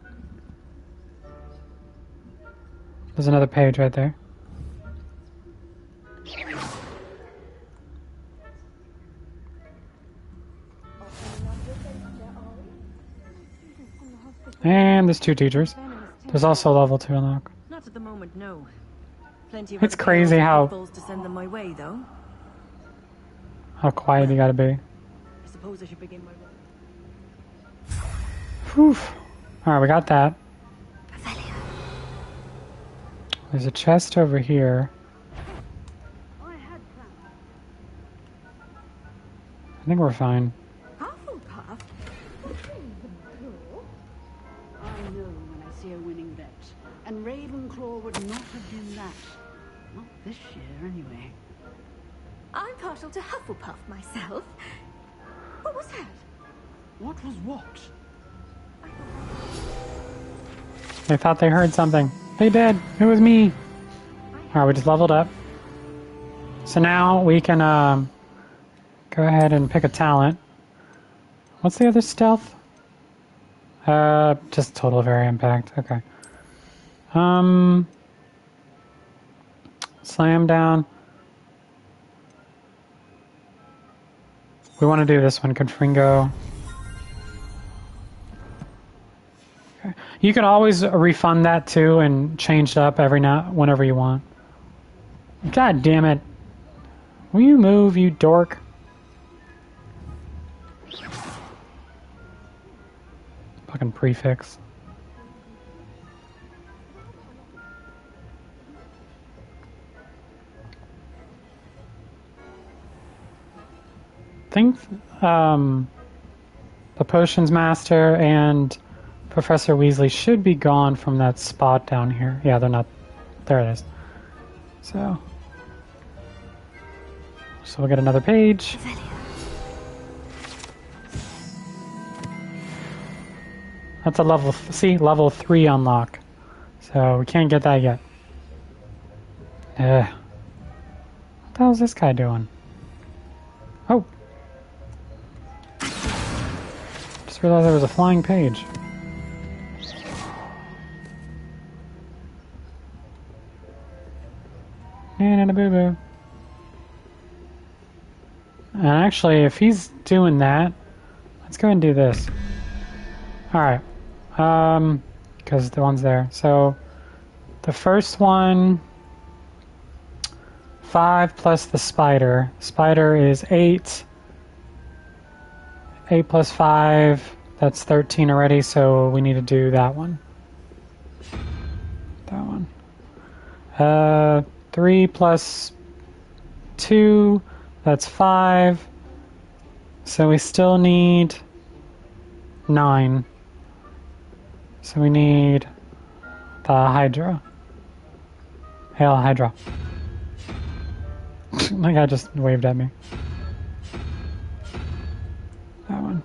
Speaker 1: There's another page right there. And there's 2 teachers. There's also level 2 unlock.
Speaker 12: Not at the moment, no. Plenty of
Speaker 1: It's crazy how
Speaker 12: to send them my way, though.
Speaker 1: quiet you gotta be.
Speaker 12: I suppose I should begin my work.
Speaker 1: Whew. Alright, we got that. There's a chest over here. I think we're fine.
Speaker 13: Hufflepuff? I know when I see a winning bet. And Ravenclaw would not have been that. Not this year, anyway.
Speaker 2: I'm partial to Hufflepuff myself. What was that?
Speaker 13: What was what?
Speaker 1: They thought they heard something. They did. It was me. Alright, we just leveled up. So now we can go ahead and pick a talent. What's the other stealth? Just total of area impact. Okay. Slam down. We want to do this one, Confringo. Okay. You can always refund that too and change it up whenever you want. God damn it. Will you move, you dork? Fucking prefix. I think the Potions Master and Professor Weasley should be gone from that spot down here. Yeah, they're not. There it is. So we'll get another page. That's a level, level 3 unlock. So we can't get that yet. What the hell is this guy doing? Oh. Just realized there was a flying page. And a boo-boo. And actually, if he's doing that, let's go and do this. Alright. Because the one's there. So, the first one, 5 plus the spider. Spider is 8. 8 plus 5, that's 13 already, so we need to do that one. That one. 3 plus 2, that's 5. So we still need 9. So we need the Hydra. Hail Hydra. My guy just waved at me. That one.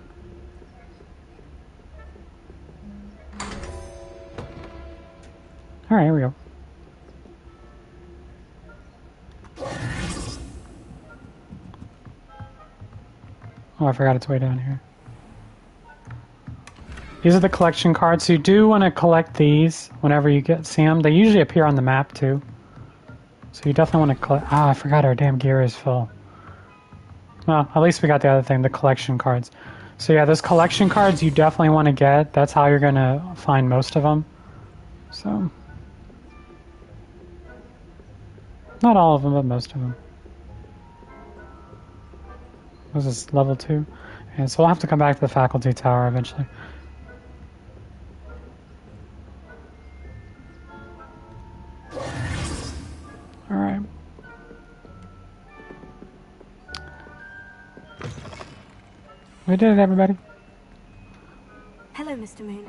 Speaker 1: Alright, here we go. Oh, I forgot it's way down here. These are the collection cards, so you do want to collect these whenever you see them. They usually appear on the map, too. So you definitely want to collect... Ah, I forgot our damn gear is full. Well, at least we got the other thing, the collection cards. So yeah, those collection cards you definitely want to get. That's how you're going to find most of them. So... not all of them, but most of them. This is level 2. And so we'll have to come back to the faculty tower eventually. Alright. We did it, everybody.
Speaker 3: Hello, Mr. Moon.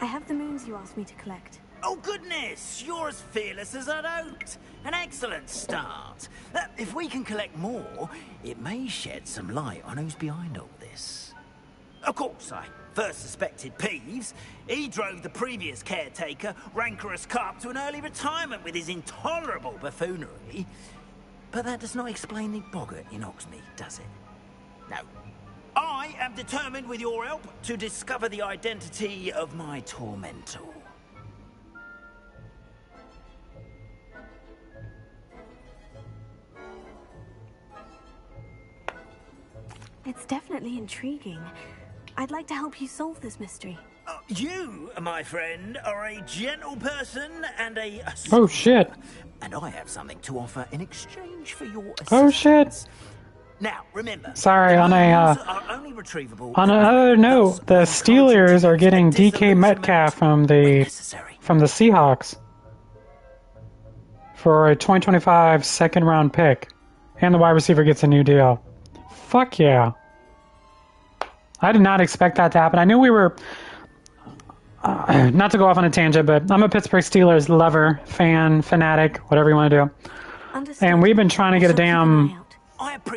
Speaker 3: I have the moons you asked me to collect.
Speaker 10: Oh, goodness! You're as fearless as I'd hoped. An excellent start. If we can collect more, it may shed some light on who's behind all this. Of course, I first suspected Peeves. He drove the previous caretaker, Rancorous Carp, to an early retirement with his intolerable buffoonery. But that does not explain the boggart in Oxmead, does it? No. I am determined, with your help, to discover the identity of my tormentor.
Speaker 3: It's definitely intriguing. I'd like to help you solve this mystery.
Speaker 10: You, my friend, are a gentle person and a...
Speaker 1: Oh, shit.
Speaker 10: And I have something to offer in exchange for your assistance.
Speaker 1: Oh, shit.
Speaker 10: Now, remember...
Speaker 1: Sorry, on
Speaker 10: only retrievable
Speaker 1: on another note, the Steelers are getting DK Metcalf from the Seahawks. for a 2025 second round pick. And the wide receiver gets a new deal. Fuck yeah. I did not expect that to happen. I knew we were... not to go off on a tangent, but I'm a Pittsburgh Steelers lover, fan, fanatic, whatever you want to do. And we've been trying to get a damn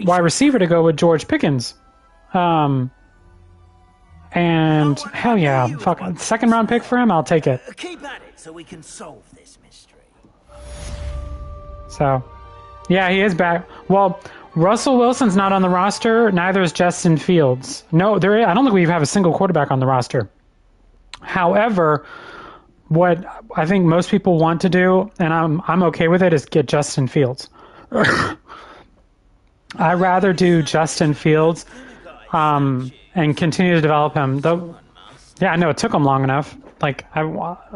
Speaker 1: wide receiver to go with George Pickens. And hell yeah, fuck, second round pick for him, I'll take it.
Speaker 10: Keep at it so we can solve this mystery.
Speaker 1: So, yeah, he is back. Well, Russell Wilson's not on the roster, neither is Justin Fields. No, I don't think we have a single quarterback on the roster. However, what I think most people want to do, and I'm okay with it, is get Justin Fields. I'd rather do Justin Fields and continue to develop him. Though, yeah, I know it took him long enough. Like,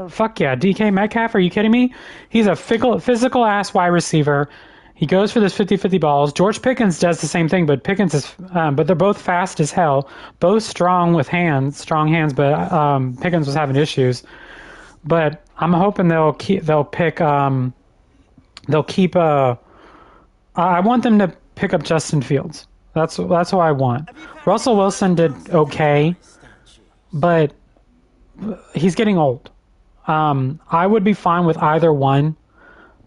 Speaker 1: fuck yeah, DK Metcalf, are you kidding me? He's a physical ass wide receiver. He goes for those 50-50 balls. George Pickens does the same thing, but Pickens is, but they're both fast as hell, both strong hands. But Pickens was having issues. But I'm hoping they'll keep. I want them to pick up Justin Fields. That's what I want. Russell Wilson did okay, but he's getting old. I would be fine with either one,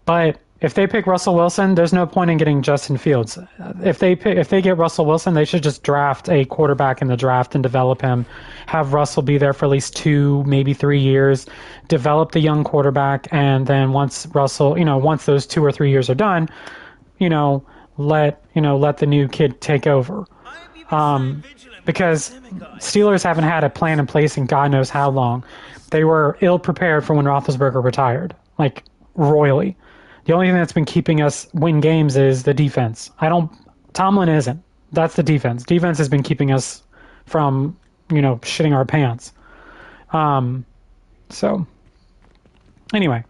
Speaker 1: but if they pick Russell Wilson, there's no point in getting Justin Fields. If they get Russell Wilson, they should just draft a quarterback in the draft and develop him. Have Russell be there for at least 2, maybe 3 years, develop the young quarterback, and then once those 2 or 3 years are done, let the new kid take over. Because Steelers haven't had a plan in place in God knows how long. They were ill prepared for when Roethlisberger retired, like royally. The only thing that's been keeping us win games is the defense. Tomlin isn't. That's the defense. Defense has been keeping us from, shitting our pants. So, anyway.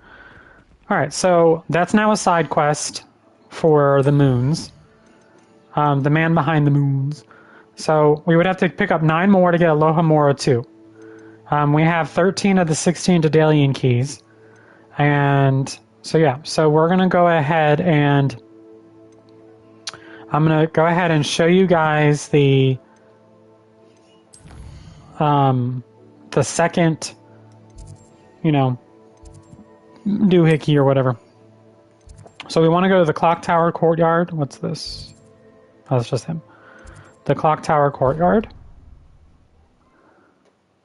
Speaker 1: All right, so that's now a side quest for the moons. The man behind the moons. So, we would have to pick up 9 more to get Aloha Mora 2. We have 13 of the 16 Daedalian keys. And... So we're going to go ahead and I'm going to go ahead and show you guys the second, doohickey or whatever. So we want to go to the Clock Tower Courtyard. What's this? Oh, that's just him. The Clock Tower Courtyard.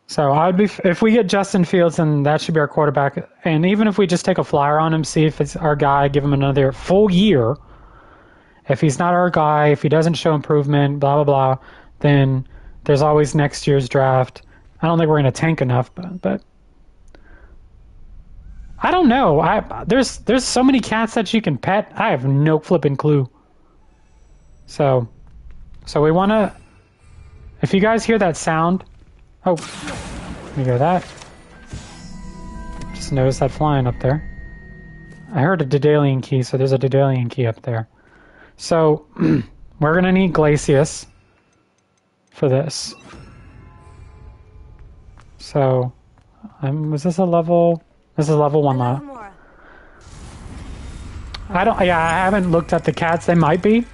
Speaker 1: So if we get Justin Fields, then that should be our quarterback. And even if we just take a flyer on him, see if it's our guy, give him another full year. If he's not our guy, if he doesn't show improvement, blah, blah, blah, then there's always next year's draft. I don't think we're going to tank enough, but I don't know. There's so many cats that you can pet. I have no flipping clue. So we want to, if you guys hear that sound, oh, let me go that. Just noticed that flying up there. I heard a Daedalian key, so there's a Daedalian key up there. So, we're going to need Glacius for this. So, was this a level? This is level 1 lot. I haven't looked at the cats. They might be.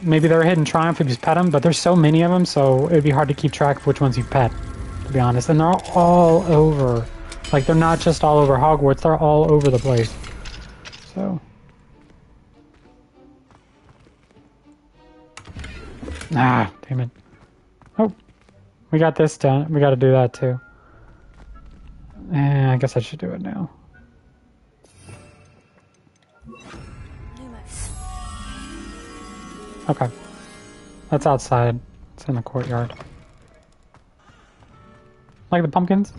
Speaker 1: Maybe they're a hidden triumph if you pet them, but there's so many of them, so it'd be hard to keep track of which ones you pet, to be honest. And they're all over. Like, they're not just all over Hogwarts, they're all over the place. So. Ah, damn it. Oh, we got this done. We got to do that too. I guess I should do it now. Okay. That's outside. It's in the courtyard. Like the pumpkins?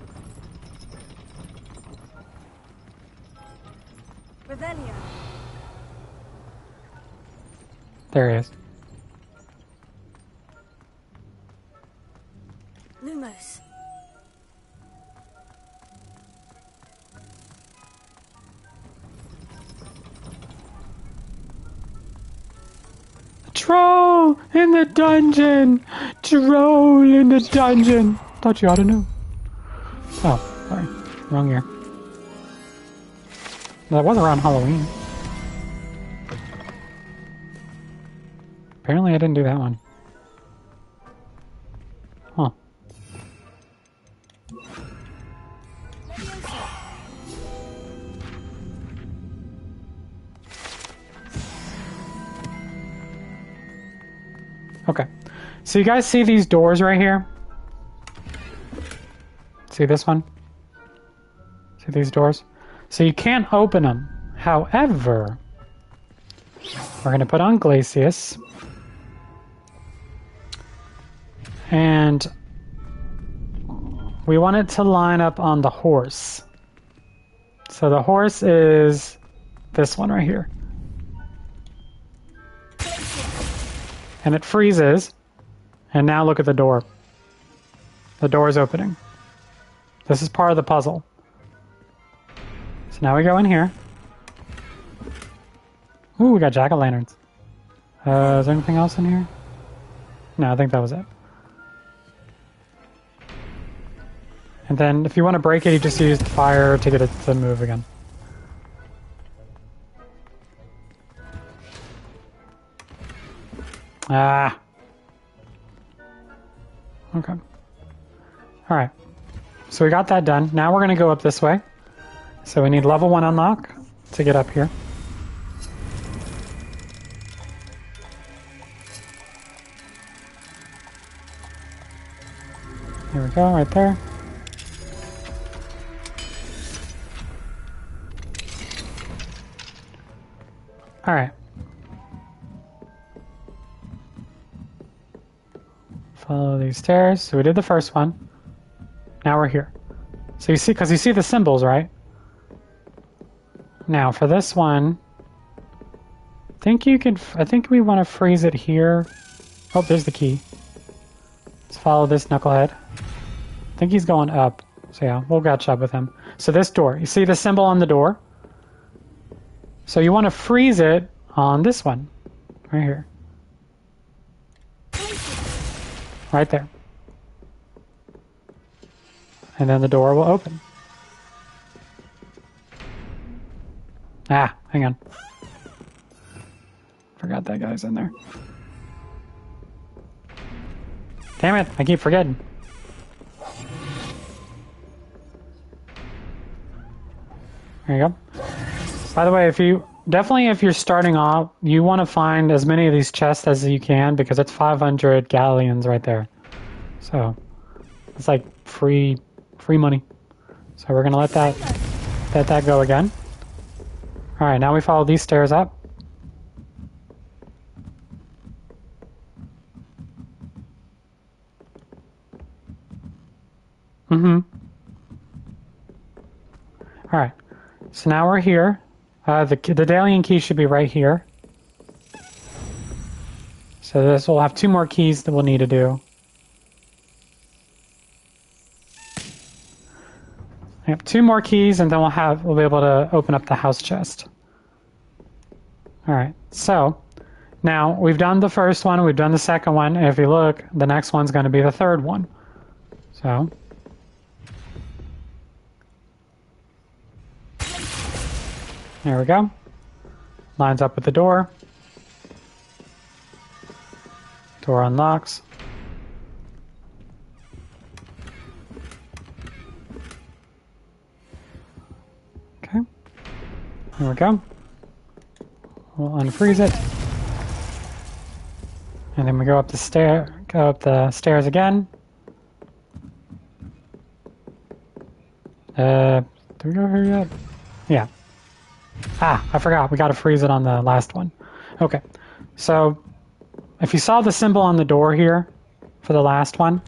Speaker 2: Revelio.
Speaker 1: There he is.
Speaker 3: Lumos.
Speaker 1: Troll in the dungeon! Troll in the dungeon! Thought you ought to know. Oh, sorry. Wrong year. That was around Halloween. Apparently I didn't do that one. Huh. Okay. So you guys see these doors right here? See this one? See these doors? So you can't open them. However, we're going to put on Glacius. And we want it to line up on the horse. So the horse is this one right here. And it freezes. And now look at the door. The door is opening. This is part of the puzzle. So now we go in here. Ooh, we got jack-o'-lanterns. Is there anything else in here? No, I think that was it. And then if you want to break it, you just use the fire to get it to move again. Ah. Okay. Alright. So we got that done. Now we're going to go up this way. So we need level 1 unlock to get up here. There we go, right there. Alright. Follow these stairs. So we did the first one. Now we're here. So you see, because you see the symbols, right? Now for this one, I think we want to freeze it here. Oh, there's the key. Let's follow this knucklehead. I think he's going up. So yeah, we'll catch up with him. So this door, you see the symbol on the door? So you want to freeze it on this one, right here. Right there. And then the door will open. Ah, hang on. Forgot that guy's in there. Damn it, I keep forgetting. There you go. By the way, if you're starting off, you want to find as many of these chests as you can because it's 500 galleons right there. So it's like free money. So we're gonna let that go again. All right, now we follow these stairs up. All right, so now we're here. The Daedalian key should be right here. So this will have 2 more keys that we'll need to do. Yep, 2 more keys, and then we'll be able to open up the house chest. All right, so now we've done the first one, we've done the second one, and if you look, the next one's going to be the third one. So there we go. Lines up with the door. Door unlocks. Okay. There we go. We'll unfreeze it. And then we go up the stairs again. Did we go here yet? Yeah. Ah, I forgot. We got to freeze it on the last one. Okay. So, if you saw the symbol on the door here for the last one,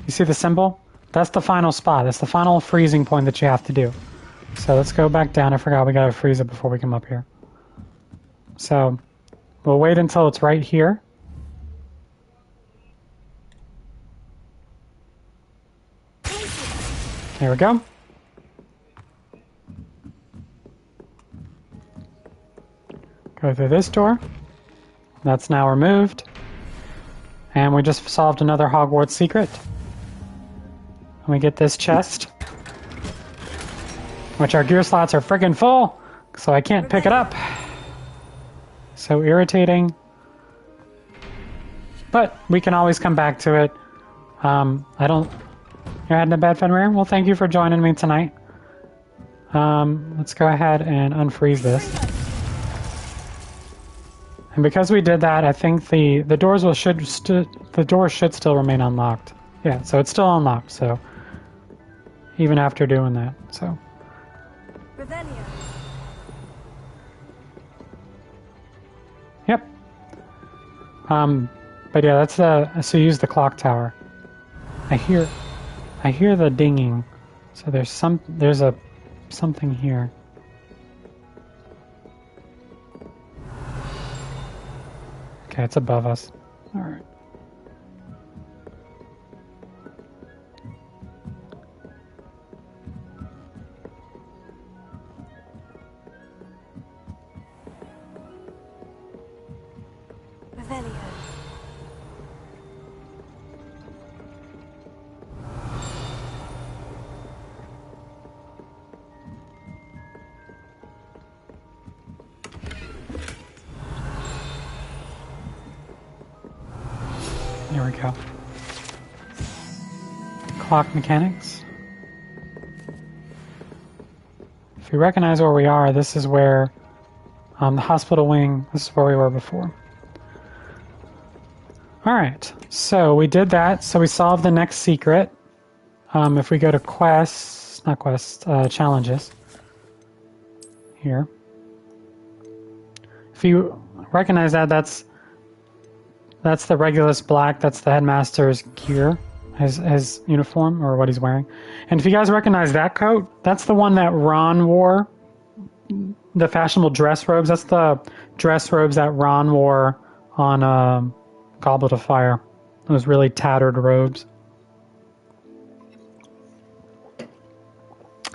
Speaker 1: you see the symbol? That's the final spot. That's the final freezing point that you have to do. So let's go back down. I forgot we got to freeze it before we come up here. So, we'll wait until it's right here. There we go. Go through this door. That's now removed. And we just solved another Hogwarts secret. And we get this chest. Which our gear slots are friggin' full, so I can't pick it up. So irritating. But we can always come back to it. I don't... You're heading to bed, Fenrir? Well, thank you for joining me tonight. Let's go ahead and unfreeze this. And because we did that, I think the doors should still remain unlocked. Yeah, so it's still unlocked, so... Even after doing that, so...
Speaker 2: Revelio.
Speaker 1: Yep. But yeah, that's so use the clock tower. I hear the dinging. So there's something here. Okay, it's above us. All right.
Speaker 2: Revelio.
Speaker 1: There we go. Clock mechanics. If you recognize where we are, this is where the hospital wing, this is where we were before. Alright, so we did that. So we solved the next secret. If we go to quests, not quests, challenges. Here. If you recognize that, that's the Regulus black, that's the headmaster's gear, his uniform, or what he's wearing. And if you guys recognize that coat, that's the one that Ron wore, the fashionable dress robes, that's the dress robes that Ron wore on Goblet of Fire. Those really tattered robes.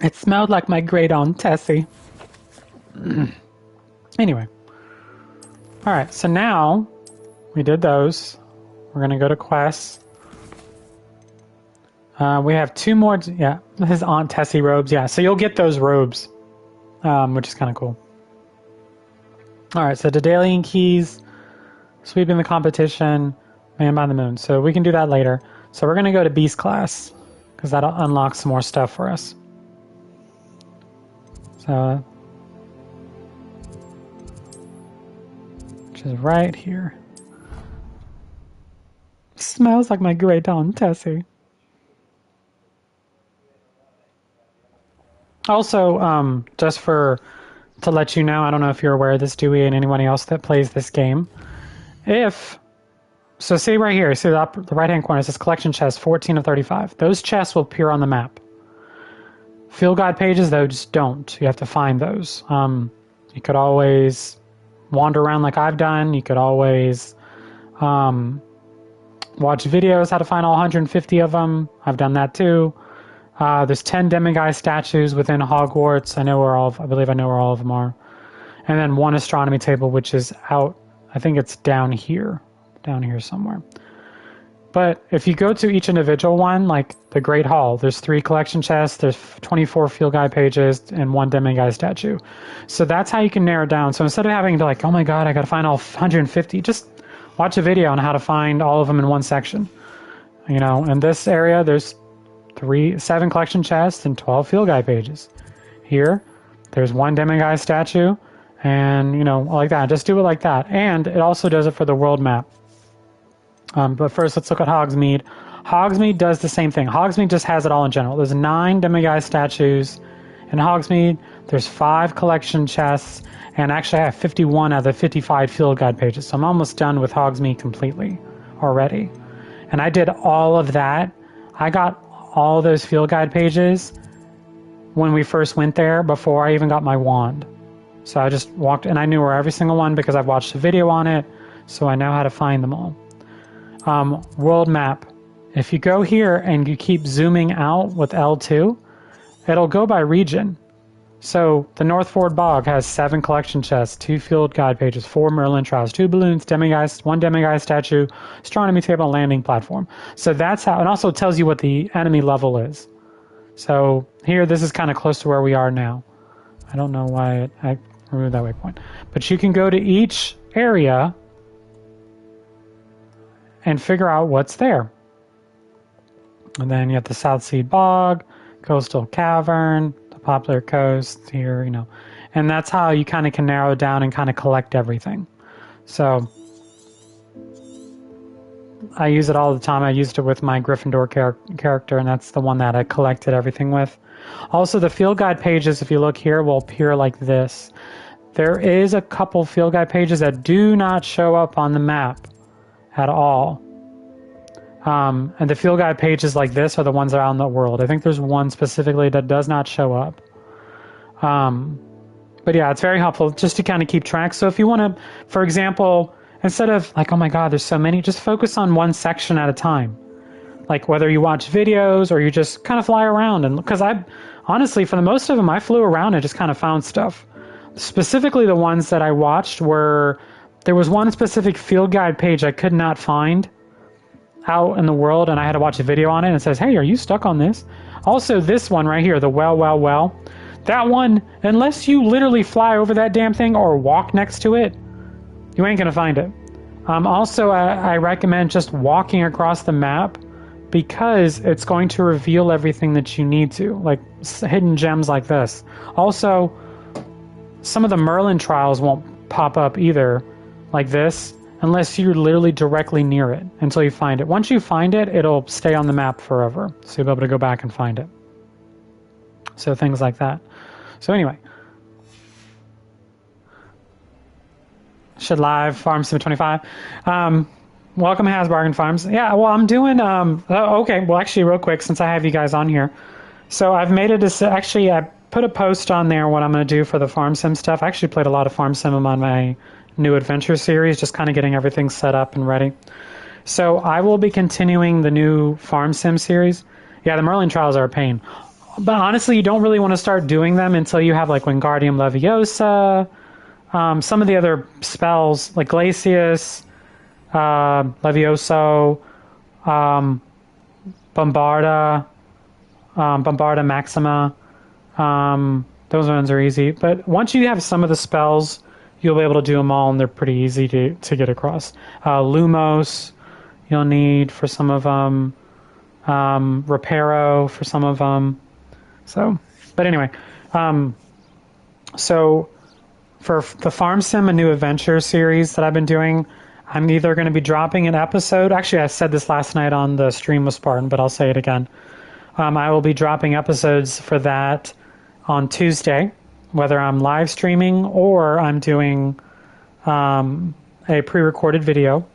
Speaker 1: It smelled like my great aunt Tessie. Anyway. Alright, so now we did those. We're going to go to quests. We have two more. Yeah, his Aunt Tessie robes. Yeah, so you'll get those robes, which is kind of cool. Alright, so Daedalian keys, sweeping the competition, man by the moon. So we can do that later. So we're going to go to beast class, because that'll unlock some more stuff for us. So, which is right here. Smells like my great aunt Tessie. Also, just to let you know, I don't know if you're aware of this, Dewey, and anybody else that plays this game. So see right here, see the right-hand corner, it says collection chest 14 of 35. Those chests will appear on the map. Field guide pages, those don't. You have to find those. You could always wander around like I've done. You could always watch videos how to find all 150 of them. I've done that too. There's 10 demiguise statues within Hogwarts. I believe I know where all of them are. And then one astronomy table, which is out. I think it's down here somewhere. But if you go to each individual one, like the Great Hall, there's 3 collection chests, there's 24 field guide pages, and 1 demiguise statue. So that's how you can narrow it down. So instead of having to like, oh my god, I gotta find all 150, just watch a video on how to find all of them in one section. You know, in this area, there's 7 collection chests and 12 field guide pages. Here, there's 1 demiguise statue, and, you know, like that. Just do it like that. And it also does it for the world map. But first, let's look at Hogsmeade. Hogsmeade does the same thing. Hogsmeade just has it all in general. There's 9 demiguise statues in Hogsmeade. There's 5 collection chests, and actually I have 51 out of the 55 field guide pages. So I'm almost done with Hogsmeade completely already. And I did all of that. I got all those field guide pages when we first went there before I even got my wand. So I just walked, and I knew where every single one because I've watched a video on it, so I know how to find them all. World map. If you go here and you keep zooming out with L2, it'll go by region. So the Northford Bog has 7 collection chests, 2 field guide pages, 4 Merlin trials, 2 balloons, demiguise, 1 demiguise statue, astronomy table, landing platform. So that's how, and also tells you what the enemy level is. So here, this is kind of close to where we are now. I don't know why I removed that waypoint. But you can go to each area and figure out what's there. And then you have the South Sea Bog, Coastal Cavern, the Poplar Coast here, you know. And that's how you kind of can narrow it down and kind of collect everything. So I use it all the time. I used it with my Gryffindor character, and that's the one that I collected everything with. Also, the field guide pages, if you look here, will appear like this. There is a couple field guide pages that do not show up on the map at all. And the field guide pages like this are the ones that are out in the world. I think there's one specifically that does not show up. But yeah, it's very helpful just to kind of keep track. So if you want to, for example, instead of like, oh my God, there's so many, just focus on one section at a time. Like whether you watch videos or you just kind of fly around. And because I, honestly, for the most of them, I flew around and just kind of found stuff. Specifically, the ones that I watched were, there was one specific field guide page I could not find out in the world, and I had to watch a video on it, and it says, hey, are you stuck on this? Also, this one right here, the well. That one, unless you literally fly over that damn thing or walk next to it, you ain't gonna find it. Also, I recommend just walking across the map because it's going to reveal everything that you need to, like hidden gems like this. Also, some of the Merlin trials won't pop up either, like this, unless you're literally directly near it until you find it. Once you find it, it'll stay on the map forever, so you'll be able to go back and find it. So things like that. So anyway, should live Farm Sim 25. Welcome Has Bargain Farms. Yeah, well, I'm doing okay. Well, actually, real quick, since I have you guys on here, so I've made a actually I put a post on there what I'm going to do for the Farm Sim stuff. I actually played a lot of Farm Sim on my new adventure series, just kind of getting everything set up and ready. So I will be continuing the new Farm Sim series. Yeah, the Merlin trials are a pain. But honestly, you don't really want to start doing them until you have like Wingardium Leviosa, some of the other spells like Glacius, Levioso, Bombarda, Bombarda Maxima. Those ones are easy. But once you have some of the spells, you'll be able to do them all, and they're pretty easy to get across. Lumos, you'll need for some of them. Reparo for some of them. So, but anyway, so for the Farm Sim, a new adventure series that I've been doing, I'm either going to be dropping an episode. Actually, I said this last night on the stream with Spartan, but I'll say it again. I will be dropping episodes for that on Tuesday, whether I'm live streaming or I'm doing a pre-recorded video.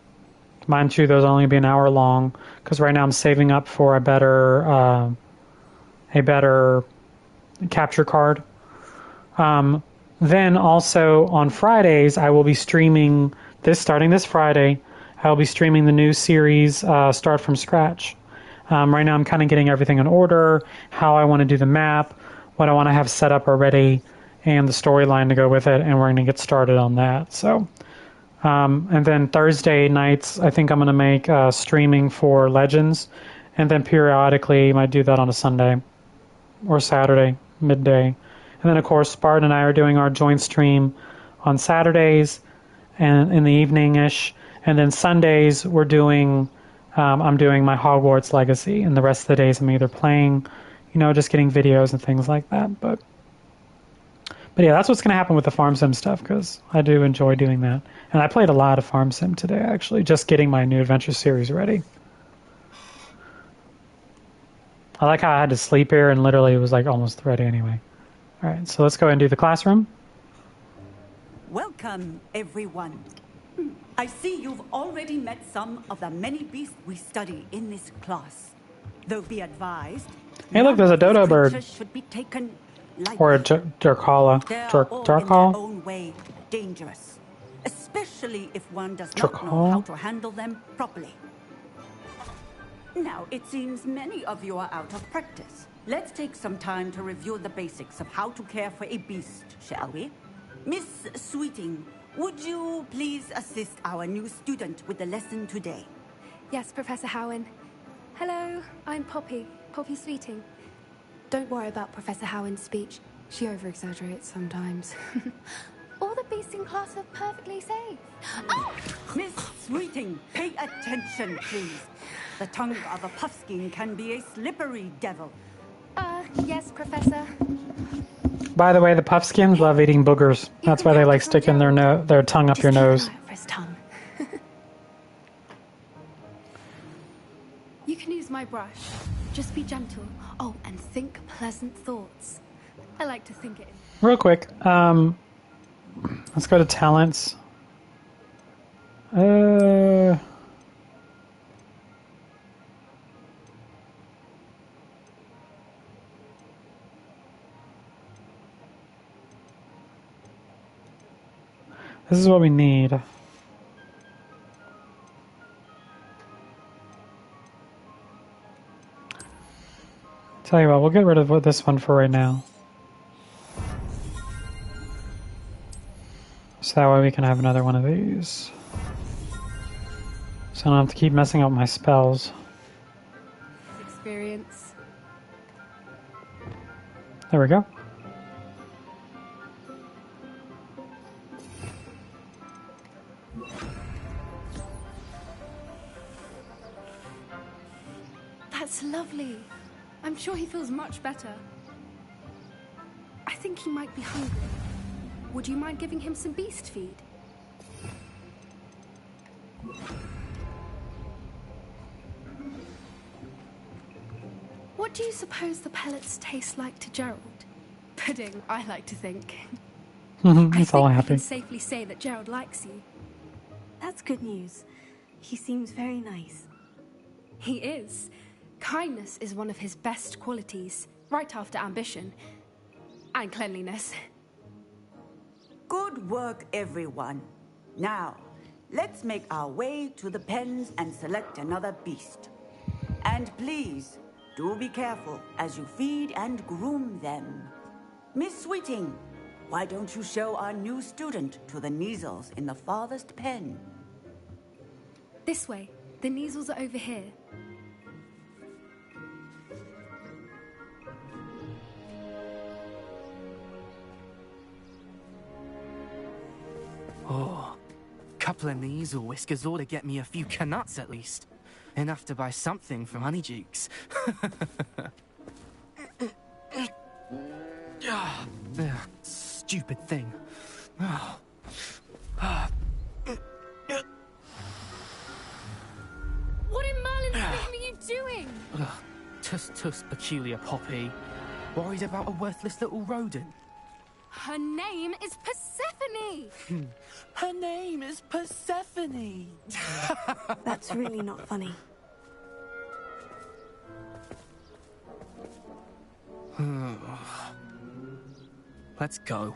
Speaker 1: Mind you, those will only be an hour long, because right now I'm saving up for a better capture card. Then also on Fridays, I will be streaming starting this Friday. I will be streaming the new series, Start From Scratch. Right now I'm kind of getting everything in order, how I want to do the map, what I want to have set up already, and the storyline to go with it, and we're going to get started on that. So, and then Thursday nights, I think I'm going to make streaming for Legends, and then periodically I might do that on a Sunday or Saturday, midday. And then, of course, Spartan and I are doing our joint stream on Saturdays and in the evening-ish. And then Sundays, I'm doing my Hogwarts Legacy. And the rest of the days I'm either playing, just getting videos and things like that. But yeah, that's what's going to happen with the Farm Sim stuff, because I do enjoy doing that. And I played a lot of Farm Sim today, actually, just getting my new adventure series ready. I like how I had to sleep here and literally it was like almost ready anyway. All right, so let's go ahead and do the classroom.
Speaker 14: Welcome, everyone. I see you've already met some of the many beasts we study in this class. Though be advised,
Speaker 1: hey, look, there's a dodo bird.
Speaker 14: Should be taken lightly.
Speaker 1: Or a Darkhala.
Speaker 14: They're all in their own way dangerous, especially if one does not know how to handle them properly. Now, it seems many of you are out of practice. Let's take some time to review the basics of how to care for a beast, shall we? Miss Sweeting, would you please assist our new student with the lesson today?
Speaker 15: Yes, Professor Howen. Hello, I'm Poppy Sweeting. Don't worry about Professor Howen's speech. She over-exaggerates sometimes. All the beasts beasting class are perfectly safe.
Speaker 14: Oh! Miss Sweeting, pay attention, please. The tongue of a puffskein can be a slippery devil.
Speaker 15: Yes, Professor.
Speaker 1: By the way, the puffskins love eating boogers. That's why they like sticking their tongue up your nose.
Speaker 15: For his tongue. You can use my brush. Just be gentle. Oh, and think pleasant thoughts. I like to think it.
Speaker 1: Real quick, let's go to talents. This is what we need. Tell you what, we'll get rid of this one for right now. So that way we can have another one of these. So I don't have to keep messing up my spells.
Speaker 15: Experience.
Speaker 1: There we go.
Speaker 15: That's lovely. I'm sure he feels much better. I think he might be hungry. Would you mind giving him some beast feed? What do you suppose the pellets taste like to Gerald? Pudding, I like to think.
Speaker 1: That's all
Speaker 15: I
Speaker 1: happy.
Speaker 15: can safely say that Gerald likes you.
Speaker 3: That's good news. He seems very nice.
Speaker 15: He is. Kindness is one of his best qualities, right after ambition. And cleanliness.
Speaker 14: Good work, everyone. Now, let's make our way to the pens and select another beast. And please, do be careful as you feed and groom them. Miss Sweeting, why don't you show our new student to the Neasels in the farthest pen?
Speaker 15: This way. The Neasels are over here.
Speaker 16: Oh, couple of Neasel whiskers ought to get me a few canuts at least. Enough to buy something from Honeydukes. Stupid thing.
Speaker 15: What in Merlin's name are you doing?
Speaker 16: Tuss, peculiar Poppy. Worried about a worthless little rodent?
Speaker 15: Her name is Persephone!
Speaker 16: Her name is Persephone!
Speaker 3: That's really not funny.
Speaker 16: Let's go.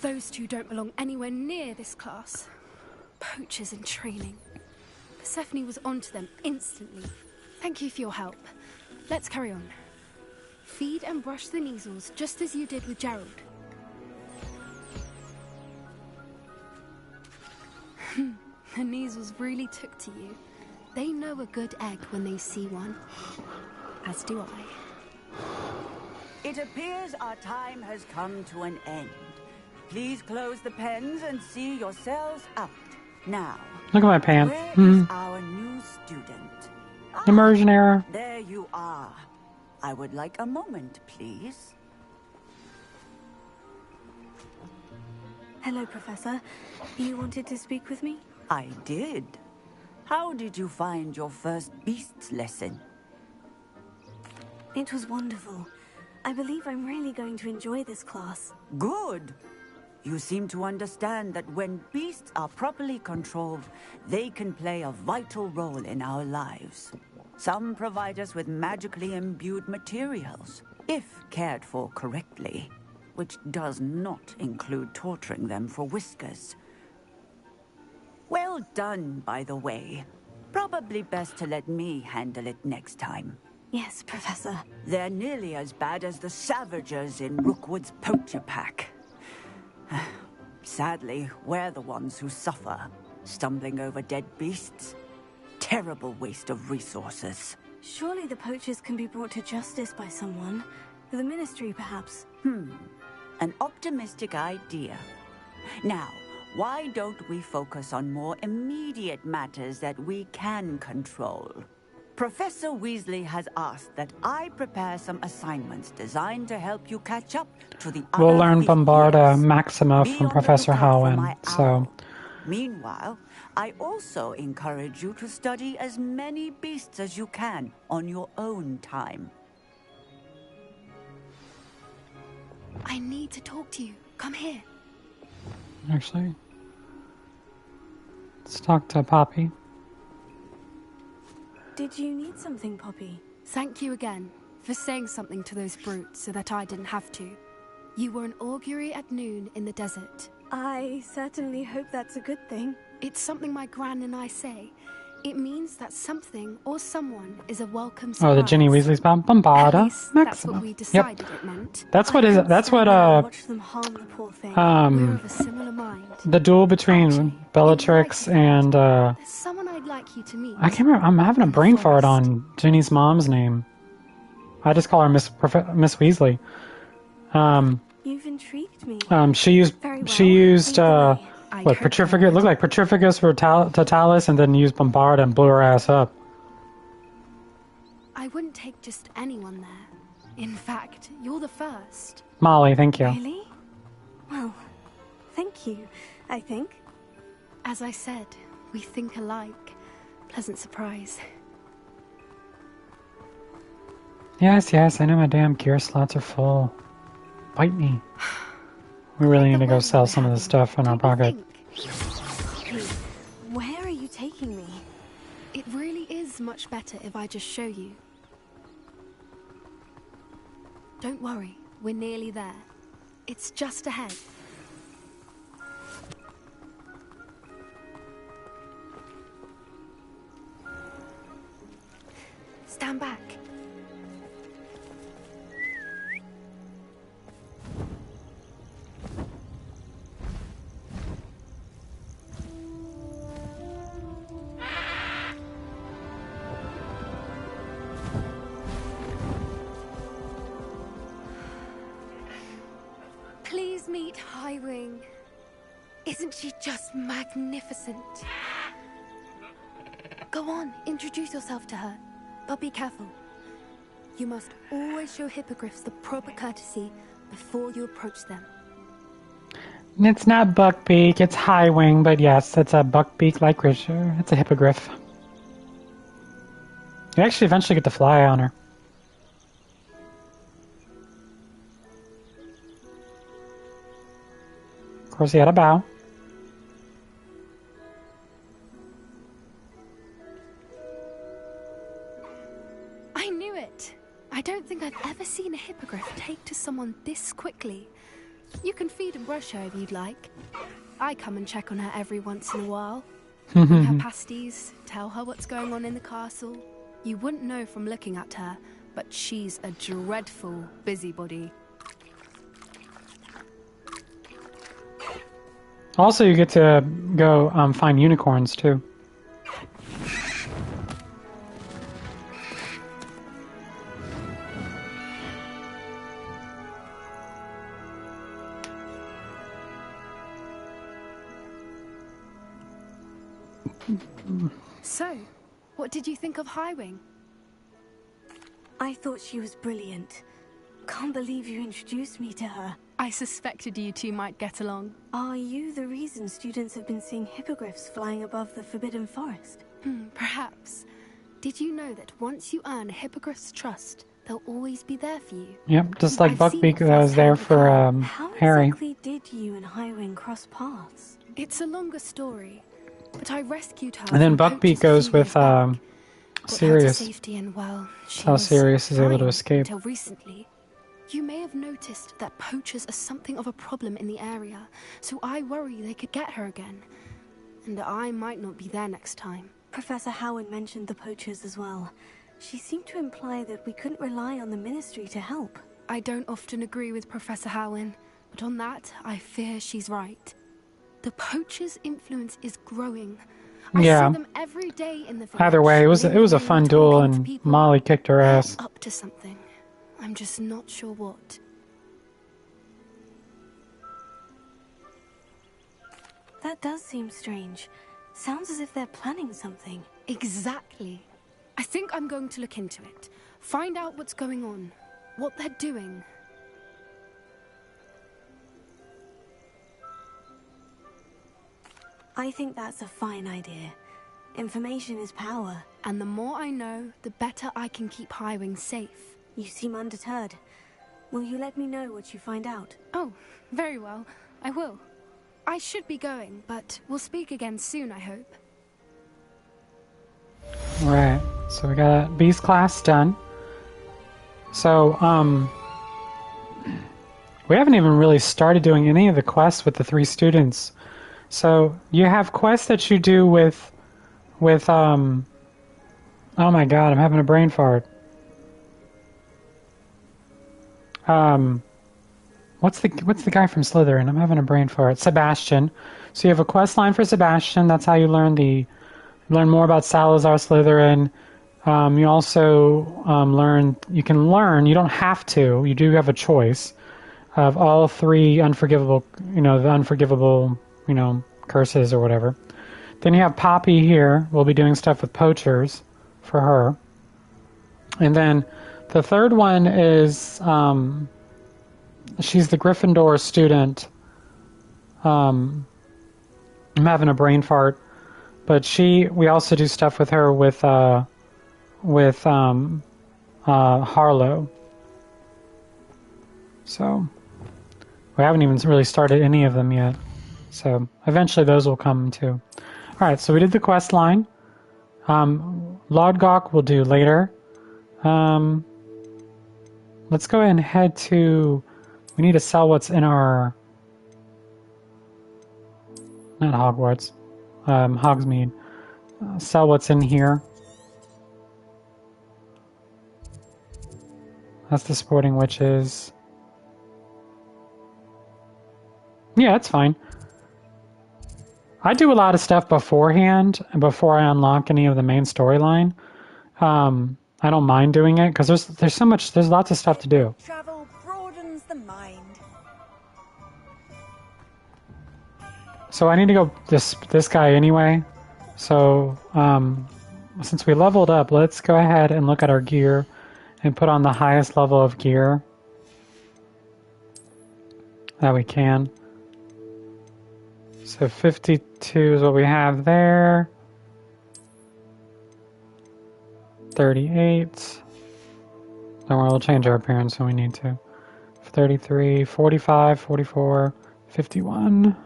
Speaker 15: Those two don't belong anywhere near this class. Poachers in training. Persephone was onto them instantly. Thank you for your help. Let's carry on. Feed and brush the Neasels just as you did with Gerald. The Neasels really took to you. They know a good egg when they see one. As do I.
Speaker 14: It appears our time has come to an end. Please close the pens and see yourselves out. Now,
Speaker 1: Look at my pants.
Speaker 14: where is our new student?
Speaker 1: Immersion error.
Speaker 14: There you are. I would like a moment, please.
Speaker 3: Hello, Professor. You wanted to speak with me?
Speaker 14: I did. How did you find your first beasts lesson?
Speaker 3: It was wonderful. I believe I'm really going to enjoy this class.
Speaker 14: Good. You seem to understand that when beasts are properly controlled, they can play a vital role in our lives. Some provide us with magically imbued materials, if cared for correctly, which does not include torturing them for whiskers. Well done, by the way. Probably best to let me handle it next time.
Speaker 3: Yes, Professor.
Speaker 14: They're nearly as bad as the Savagers in Rookwood's poacher pack. Sadly, we're the ones who suffer, stumbling over dead beasts. terrible waste of resources.
Speaker 3: Surely the poachers can be brought to justice by someone. The Ministry, perhaps.
Speaker 14: An optimistic idea. Now, why don't we focus on more immediate matters that we can control? Professor Weasley has asked that I prepare some assignments designed to help you catch up to the other
Speaker 1: We'll learn
Speaker 14: fifth
Speaker 1: Bombarda
Speaker 14: years.
Speaker 1: Maxima
Speaker 14: Be
Speaker 1: from
Speaker 14: on the
Speaker 1: Professor
Speaker 14: lookout for
Speaker 1: Howin,
Speaker 14: my
Speaker 1: so...
Speaker 14: owl. Meanwhile, I also encourage you to study as many beasts as you can on your own time.
Speaker 15: I need to talk to you. Come here.
Speaker 1: Actually, let's talk to Poppy.
Speaker 3: Did you need something, Poppy?
Speaker 15: Thank you again for saying something to those brutes so that I didn't have to. You were an augury at noon in the desert.
Speaker 3: I certainly hope that's a good thing.
Speaker 15: It's something my gran and I say. It means that something or someone is a welcome surprise.
Speaker 1: Oh, the Ginny Weasley's Bombarda
Speaker 15: That's
Speaker 1: Maxima.
Speaker 15: what we decided it meant.
Speaker 1: That's what
Speaker 3: Watch them harm the poor thing.
Speaker 15: We're of a similar mind.
Speaker 1: the duel between Bellatrix and
Speaker 15: There's someone I'd like you to meet.
Speaker 1: I can't remember. I'm having a brain fart on Ginny's mom's name. I just call her Miss Weasley.
Speaker 3: You've intrigued me.
Speaker 1: She used what Petrificus? It looked like Petrificus for Totalis, and then used Bombarda and blew her ass up.
Speaker 15: I wouldn't take just anyone there. In fact, you're the first.
Speaker 1: Molly, thank you.
Speaker 3: Really? Well, thank you, I think.
Speaker 15: As I said, we think alike. Pleasant surprise.
Speaker 1: Yes, I know my damn gear slots are full. Bite me. We really need to go sell some of the stuff in our pocket.
Speaker 3: Where are you taking me?
Speaker 15: It really is much better if I just show you. Don't worry, we're nearly there. It's just ahead. Stand back. Please meet Highwing. Isn't she just magnificent? Go on, introduce yourself to her. But be careful. You must always show hippogriffs the proper courtesy before you approach them.
Speaker 1: It's not Buckbeak, it's Highwing, but yes, it's a Buckbeak-like creature. It's a hippogriff. You actually eventually get to fly on her. Of course, he had a bow.
Speaker 15: I knew it! I don't think I've ever seen a hippogriff take to someone this quickly. You can feed and brush her if you'd like. I come and check on her every once in a while. Bring her pasties, tell her what's going on in the castle. You wouldn't know from looking at her, but she's a dreadful busybody.
Speaker 1: Also, you get to go find unicorns, too.
Speaker 15: So, what did you think of Highwing?
Speaker 3: I thought she was brilliant. Can't believe you introduced me to her.
Speaker 15: I suspected you two might get along.
Speaker 3: Are you the reason students have been seeing hippogriffs flying above the Forbidden Forest?
Speaker 15: Perhaps. Did you know that once you earn a hippogriff's trust, they'll always be there for you?
Speaker 1: Yep, just like Buckbeak that was there for Harry.
Speaker 3: How exactly did you and Highwing cross paths?
Speaker 15: It's a longer story, but I rescued her.
Speaker 1: And then Buckbeak goes with Sirius.
Speaker 15: Safety and, well,
Speaker 1: That's how Sirius is able to escape.
Speaker 15: Until recently. You may have noticed that poachers are something of a problem in the area, so I worry they could get her again. And I might not be there next time.
Speaker 3: Professor Howin mentioned the poachers as well. She seemed to imply that we couldn't rely on the Ministry to help.
Speaker 15: I don't often agree with Professor Howin, but on that, I fear she's right. The poachers' influence is growing.
Speaker 1: Yeah.
Speaker 15: I see them every day in the village.
Speaker 1: Either way, it was a fun duel, and Molly kicked her ass.
Speaker 15: Up to something. I'm just not sure what.
Speaker 3: That does seem strange. Sounds as if they're planning something.
Speaker 15: Exactly. I think I'm going to look into it. Find out what's going on. What they're doing.
Speaker 3: I think that's a fine idea. Information is power.
Speaker 15: And the more I know, the better I can keep Highwing safe.
Speaker 3: You seem undeterred. Will you let me know what you find out?
Speaker 15: Oh, very well. I will. I should be going, but we'll speak again soon, I hope.
Speaker 1: Right. So we got Beast class done. So, we haven't even really started doing any of the quests with the 3 students. So, you have quests that you do with, oh my god, I'm having a brain fart. What's the guy from Slytherin? I'm having a brain fart. Sebastian. So you have a quest line for Sebastian. That's how you learn more about Salazar Slytherin. You also you don't have to, you do have a choice of all 3 unforgivable, the unforgivable, curses or whatever. Then you have Poppy here. We'll be doing stuff with poachers for her. And then the third one is, she's the Gryffindor student. I'm having a brain fart. But we also do stuff with her with Harlow. So we haven't even really started any of them yet. So eventually those will come too. Alright, so we did the quest line. Lodgok we'll do later. Let's go ahead and head to... We need to sell what's in our... Not Hogwarts. Hogsmeade. Sell what's in here. That's the Sporting Witches. Yeah, that's fine. I do a lot of stuff beforehand, before I unlock any of the main storyline. I don't mind doing it, because there's lots of stuff to do.
Speaker 4: Travel broadens the mind.
Speaker 1: So I need to go this guy anyway. So since we leveled up, let's go ahead and look at our gear and put on the highest level of gear that we can. So 52 is what we have there. 38. Don't worry, we'll change our appearance when we need to. 33, 45, 44, 51.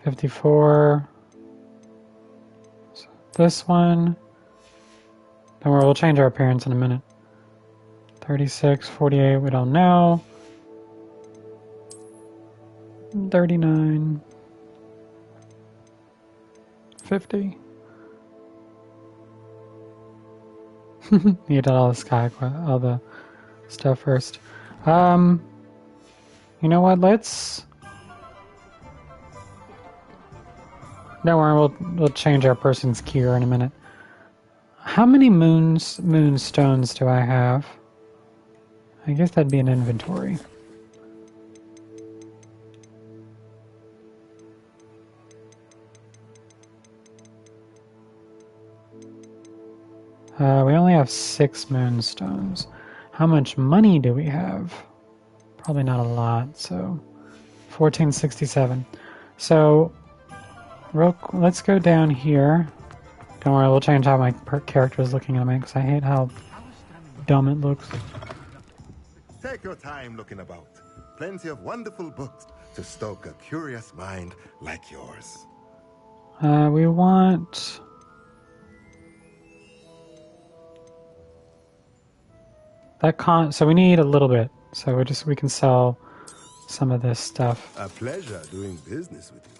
Speaker 1: 54. So this one. Don't worry, we'll change our appearance in a minute. 36, 48, we don't know. 39. 50. You did all the stuff first. You know what? Don't worry, we'll change our person's gear in a minute. How many moonstones do I have? I guess that'd be an inventory. We only have 6 moonstones. How much money do we have? Probably not a lot, so 1467. So let's go down here. Don't worry, we'll change how my character is looking at me because I hate how dumb it looks.
Speaker 17: Take your time looking about. Plenty of wonderful books to stoke a curious mind like yours.
Speaker 1: We want... So we need a little bit. So we can sell some of this stuff.
Speaker 17: A pleasure doing business with you.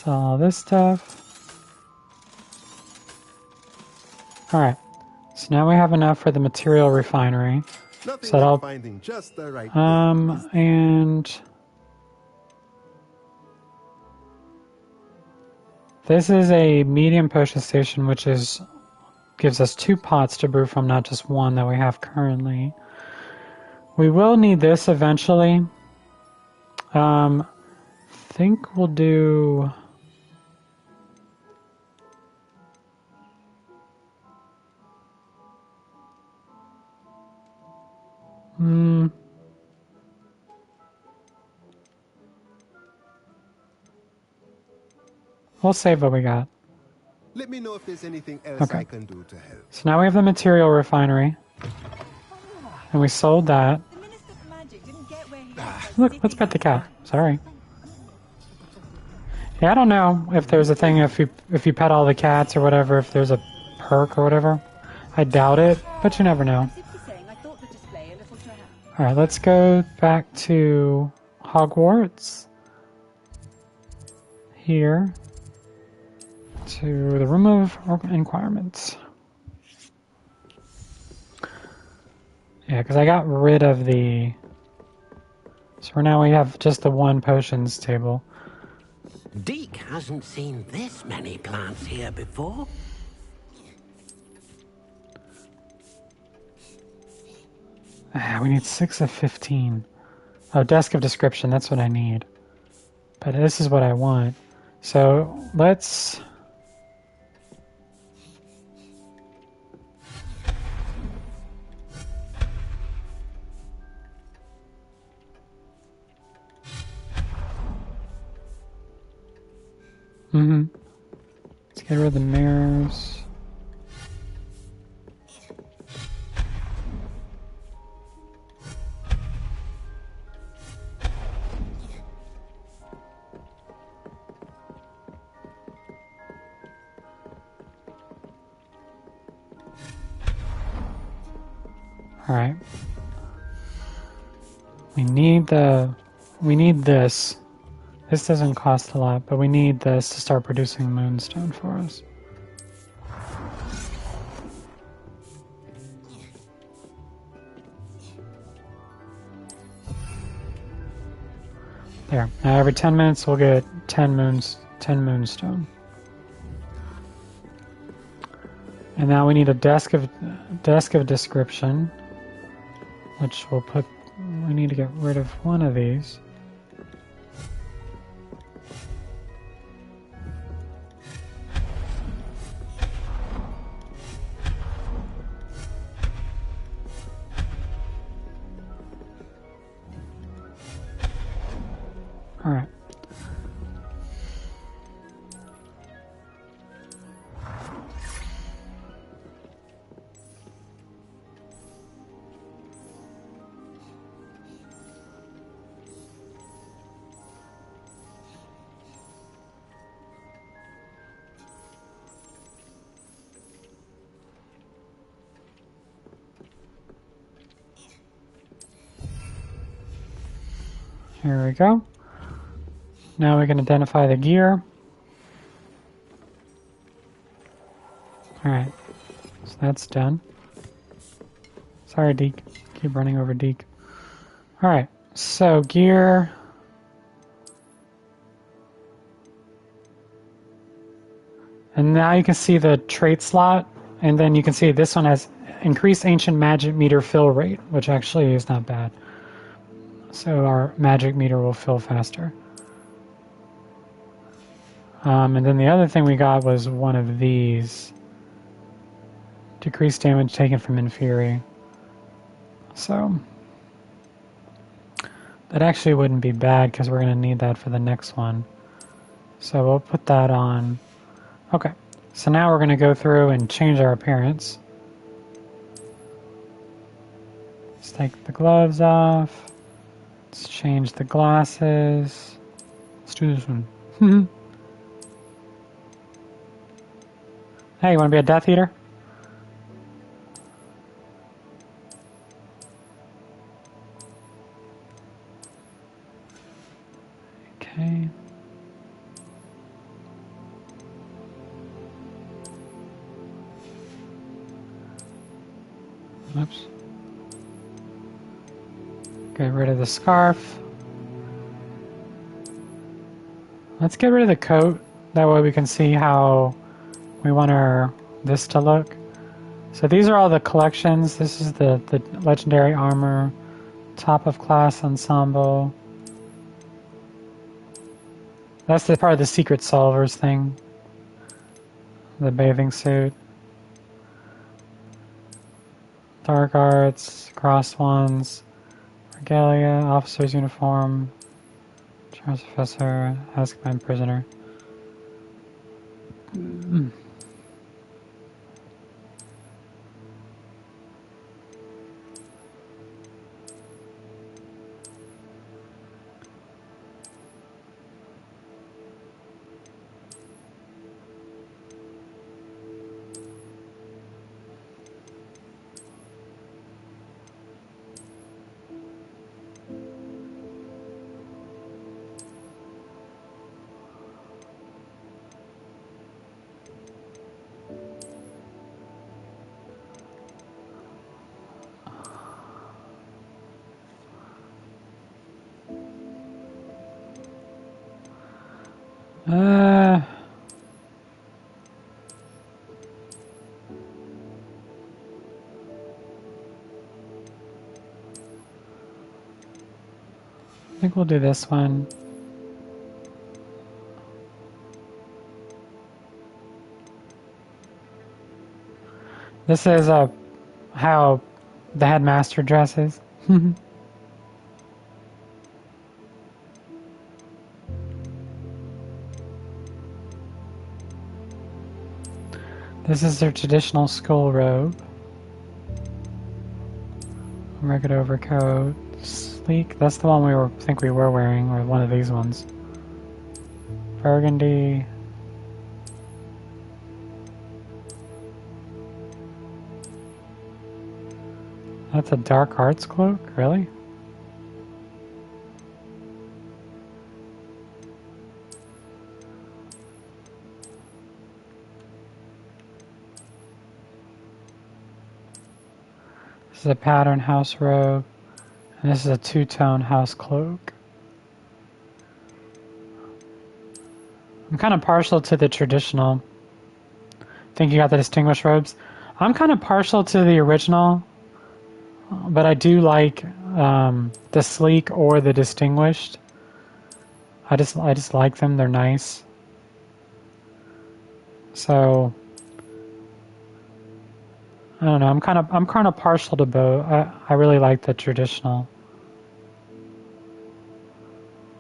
Speaker 1: Sell all this stuff. Alright. So now we have enough for the material refinery.
Speaker 17: Nothing
Speaker 1: So
Speaker 17: like finding just the right
Speaker 1: and this is a medium potion station, which gives us 2 pots to brew from, not just one that we have currently. We will need this eventually. Think we'll do. We'll save what we got.
Speaker 17: Let me know if there's anything else I can do to help.
Speaker 1: So now we have the material refinery. And we sold that. Look, let's pet the cat. Sorry. Yeah, I don't know if there's a thing if you pet all the cats or whatever, if there's a perk or whatever. I doubt it, but you never know. Alright, let's go back to Hogwarts. Here. To the room of inquirements. Yeah, because I got rid of the... So now we have just the 1 potions table.
Speaker 18: Deke hasn't seen this many plants here before.
Speaker 1: We need 6 of 15. Oh, desk of description, that's what I need. But this is what I want. So, let's... Let's get rid of the mirrors. Alright. We need this. This doesn't cost a lot, but we need this to start producing moonstone for us. There. Now every 10 minutes we'll get 10 moonstone. And now we need a desk of description, which we'll put. We need to get rid of one of these. All right. Here we go. Now we can identify the gear. Alright, so that's done. Sorry, Deke. Keep running over Deke. Alright, so gear. And now you can see the trait slot, and then you can see this one has increased ancient magic meter fill rate, which actually is not bad. So our magic meter will fill faster. And then the other thing we got was one of these. Decreased damage taken from Inferi. So that actually wouldn't be bad because we're going to need that for the next one. So we'll put that on. Okay, so now we're going to go through and change our appearance. Let's take the gloves off. Let's change the glasses. Let's do this one. Hey, you want to be a Death Eater? Okay. Oops. Get rid of the scarf. Let's get rid of the coat. That way we can see how we want this to look. So these are all the collections. This is the legendary armor, top of class ensemble. That's the part of the secret solvers thing. The bathing suit. Dark arts, cross ones, regalia, officer's uniform, Charles Professor, Azkaban prisoner. I think we'll do this one. This is how the headmaster dresses. This is their traditional school robe. Rugged overcoat. Sleek. That's the one think we were wearing, or one of these ones. Burgundy. That's a dark arts cloak? Really? This is a pattern house robe, and this is a two-tone house cloak. I'm kind of partial to the traditional. I think you got the distinguished robes. I'm kind of partial to the original, but I do like the sleek or the distinguished. I just like them. They're nice. So I don't know. I'm kind of partial to both. I really like the traditional.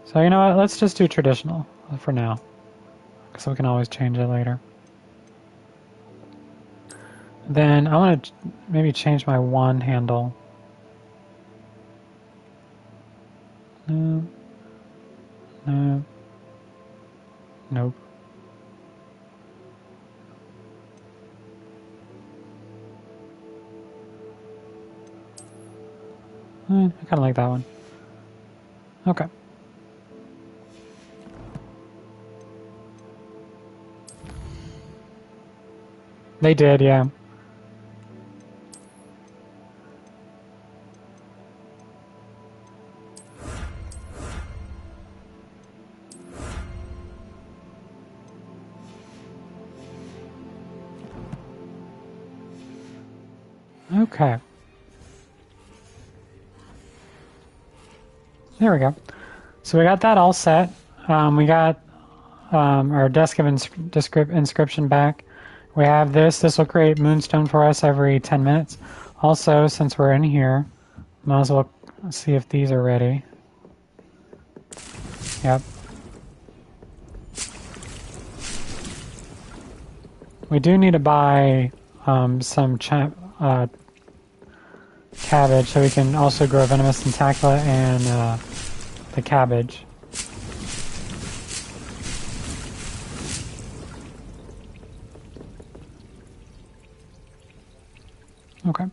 Speaker 1: So you know what? Let's just do traditional for now, so we can always change it later. Then I want to maybe change my wand handle. No. No. Nope. I kind of like that one. Okay. They did, yeah. Okay. There we go. So we got that all set. We got our desk of inscription back. We have this. This will create moonstone for us every 10 minutes. Also, since we're in here, might as well see if these are ready. Yep. We do need to buy some cabbage, so we can also grow venomous tentacula and the cabbage. Okay.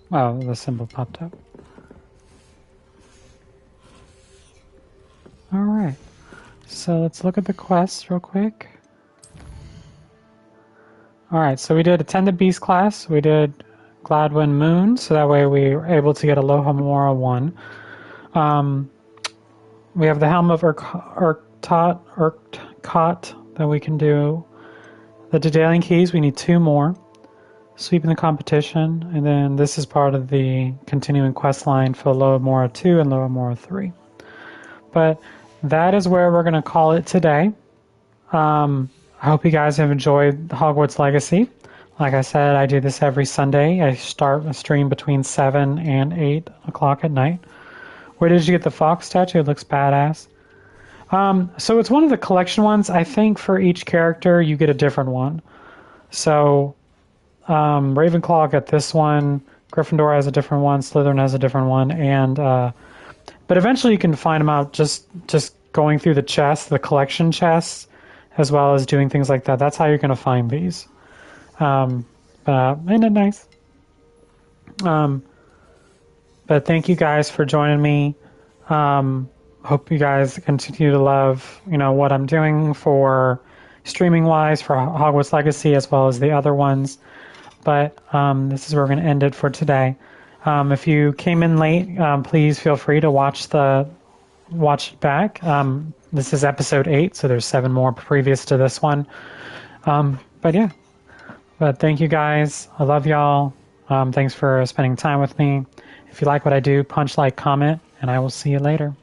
Speaker 1: Wow, the symbol popped up. Alright. so let's look at the quests real quick. Alright, so we did Attend the Beast class, we did Gladwin Moon, so that way we were able to get Aloha Mora 1. We have the Helm of Urkot that we can do. The Daedalian Keys, we need 2 more. Sweeping the competition, and then this is part of the continuing quest line for Aloha Mora 2 and Aloha Mora 3. But that is where we're going to call it today. I hope you guys have enjoyed Hogwarts Legacy. Like I said, I do this every Sunday. I start a stream between 7 and 8 o'clock at night. Where did you get the fox statue? It looks badass. So it's one of the collection ones. I think for each character you get a different one. So Ravenclaw got this one, Gryffindor has a different one, Slytherin has a different one, and but eventually you can find them out just going through the chests, the collection chests, as well as doing things like that. That's how you're going to find these. Isn't it nice? But thank you guys for joining me. Hope you guys continue to love, what I'm doing for streaming wise for Hogwarts Legacy as well as the other ones. But this is where we're going to end it for today. If you came in late, please feel free to watch it back. This is episode 8, so there's 7 more previous to this one. But yeah. But thank you guys. I love y'all. Thanks for spending time with me. If you like what I do, punch, like, comment, and I will see you later.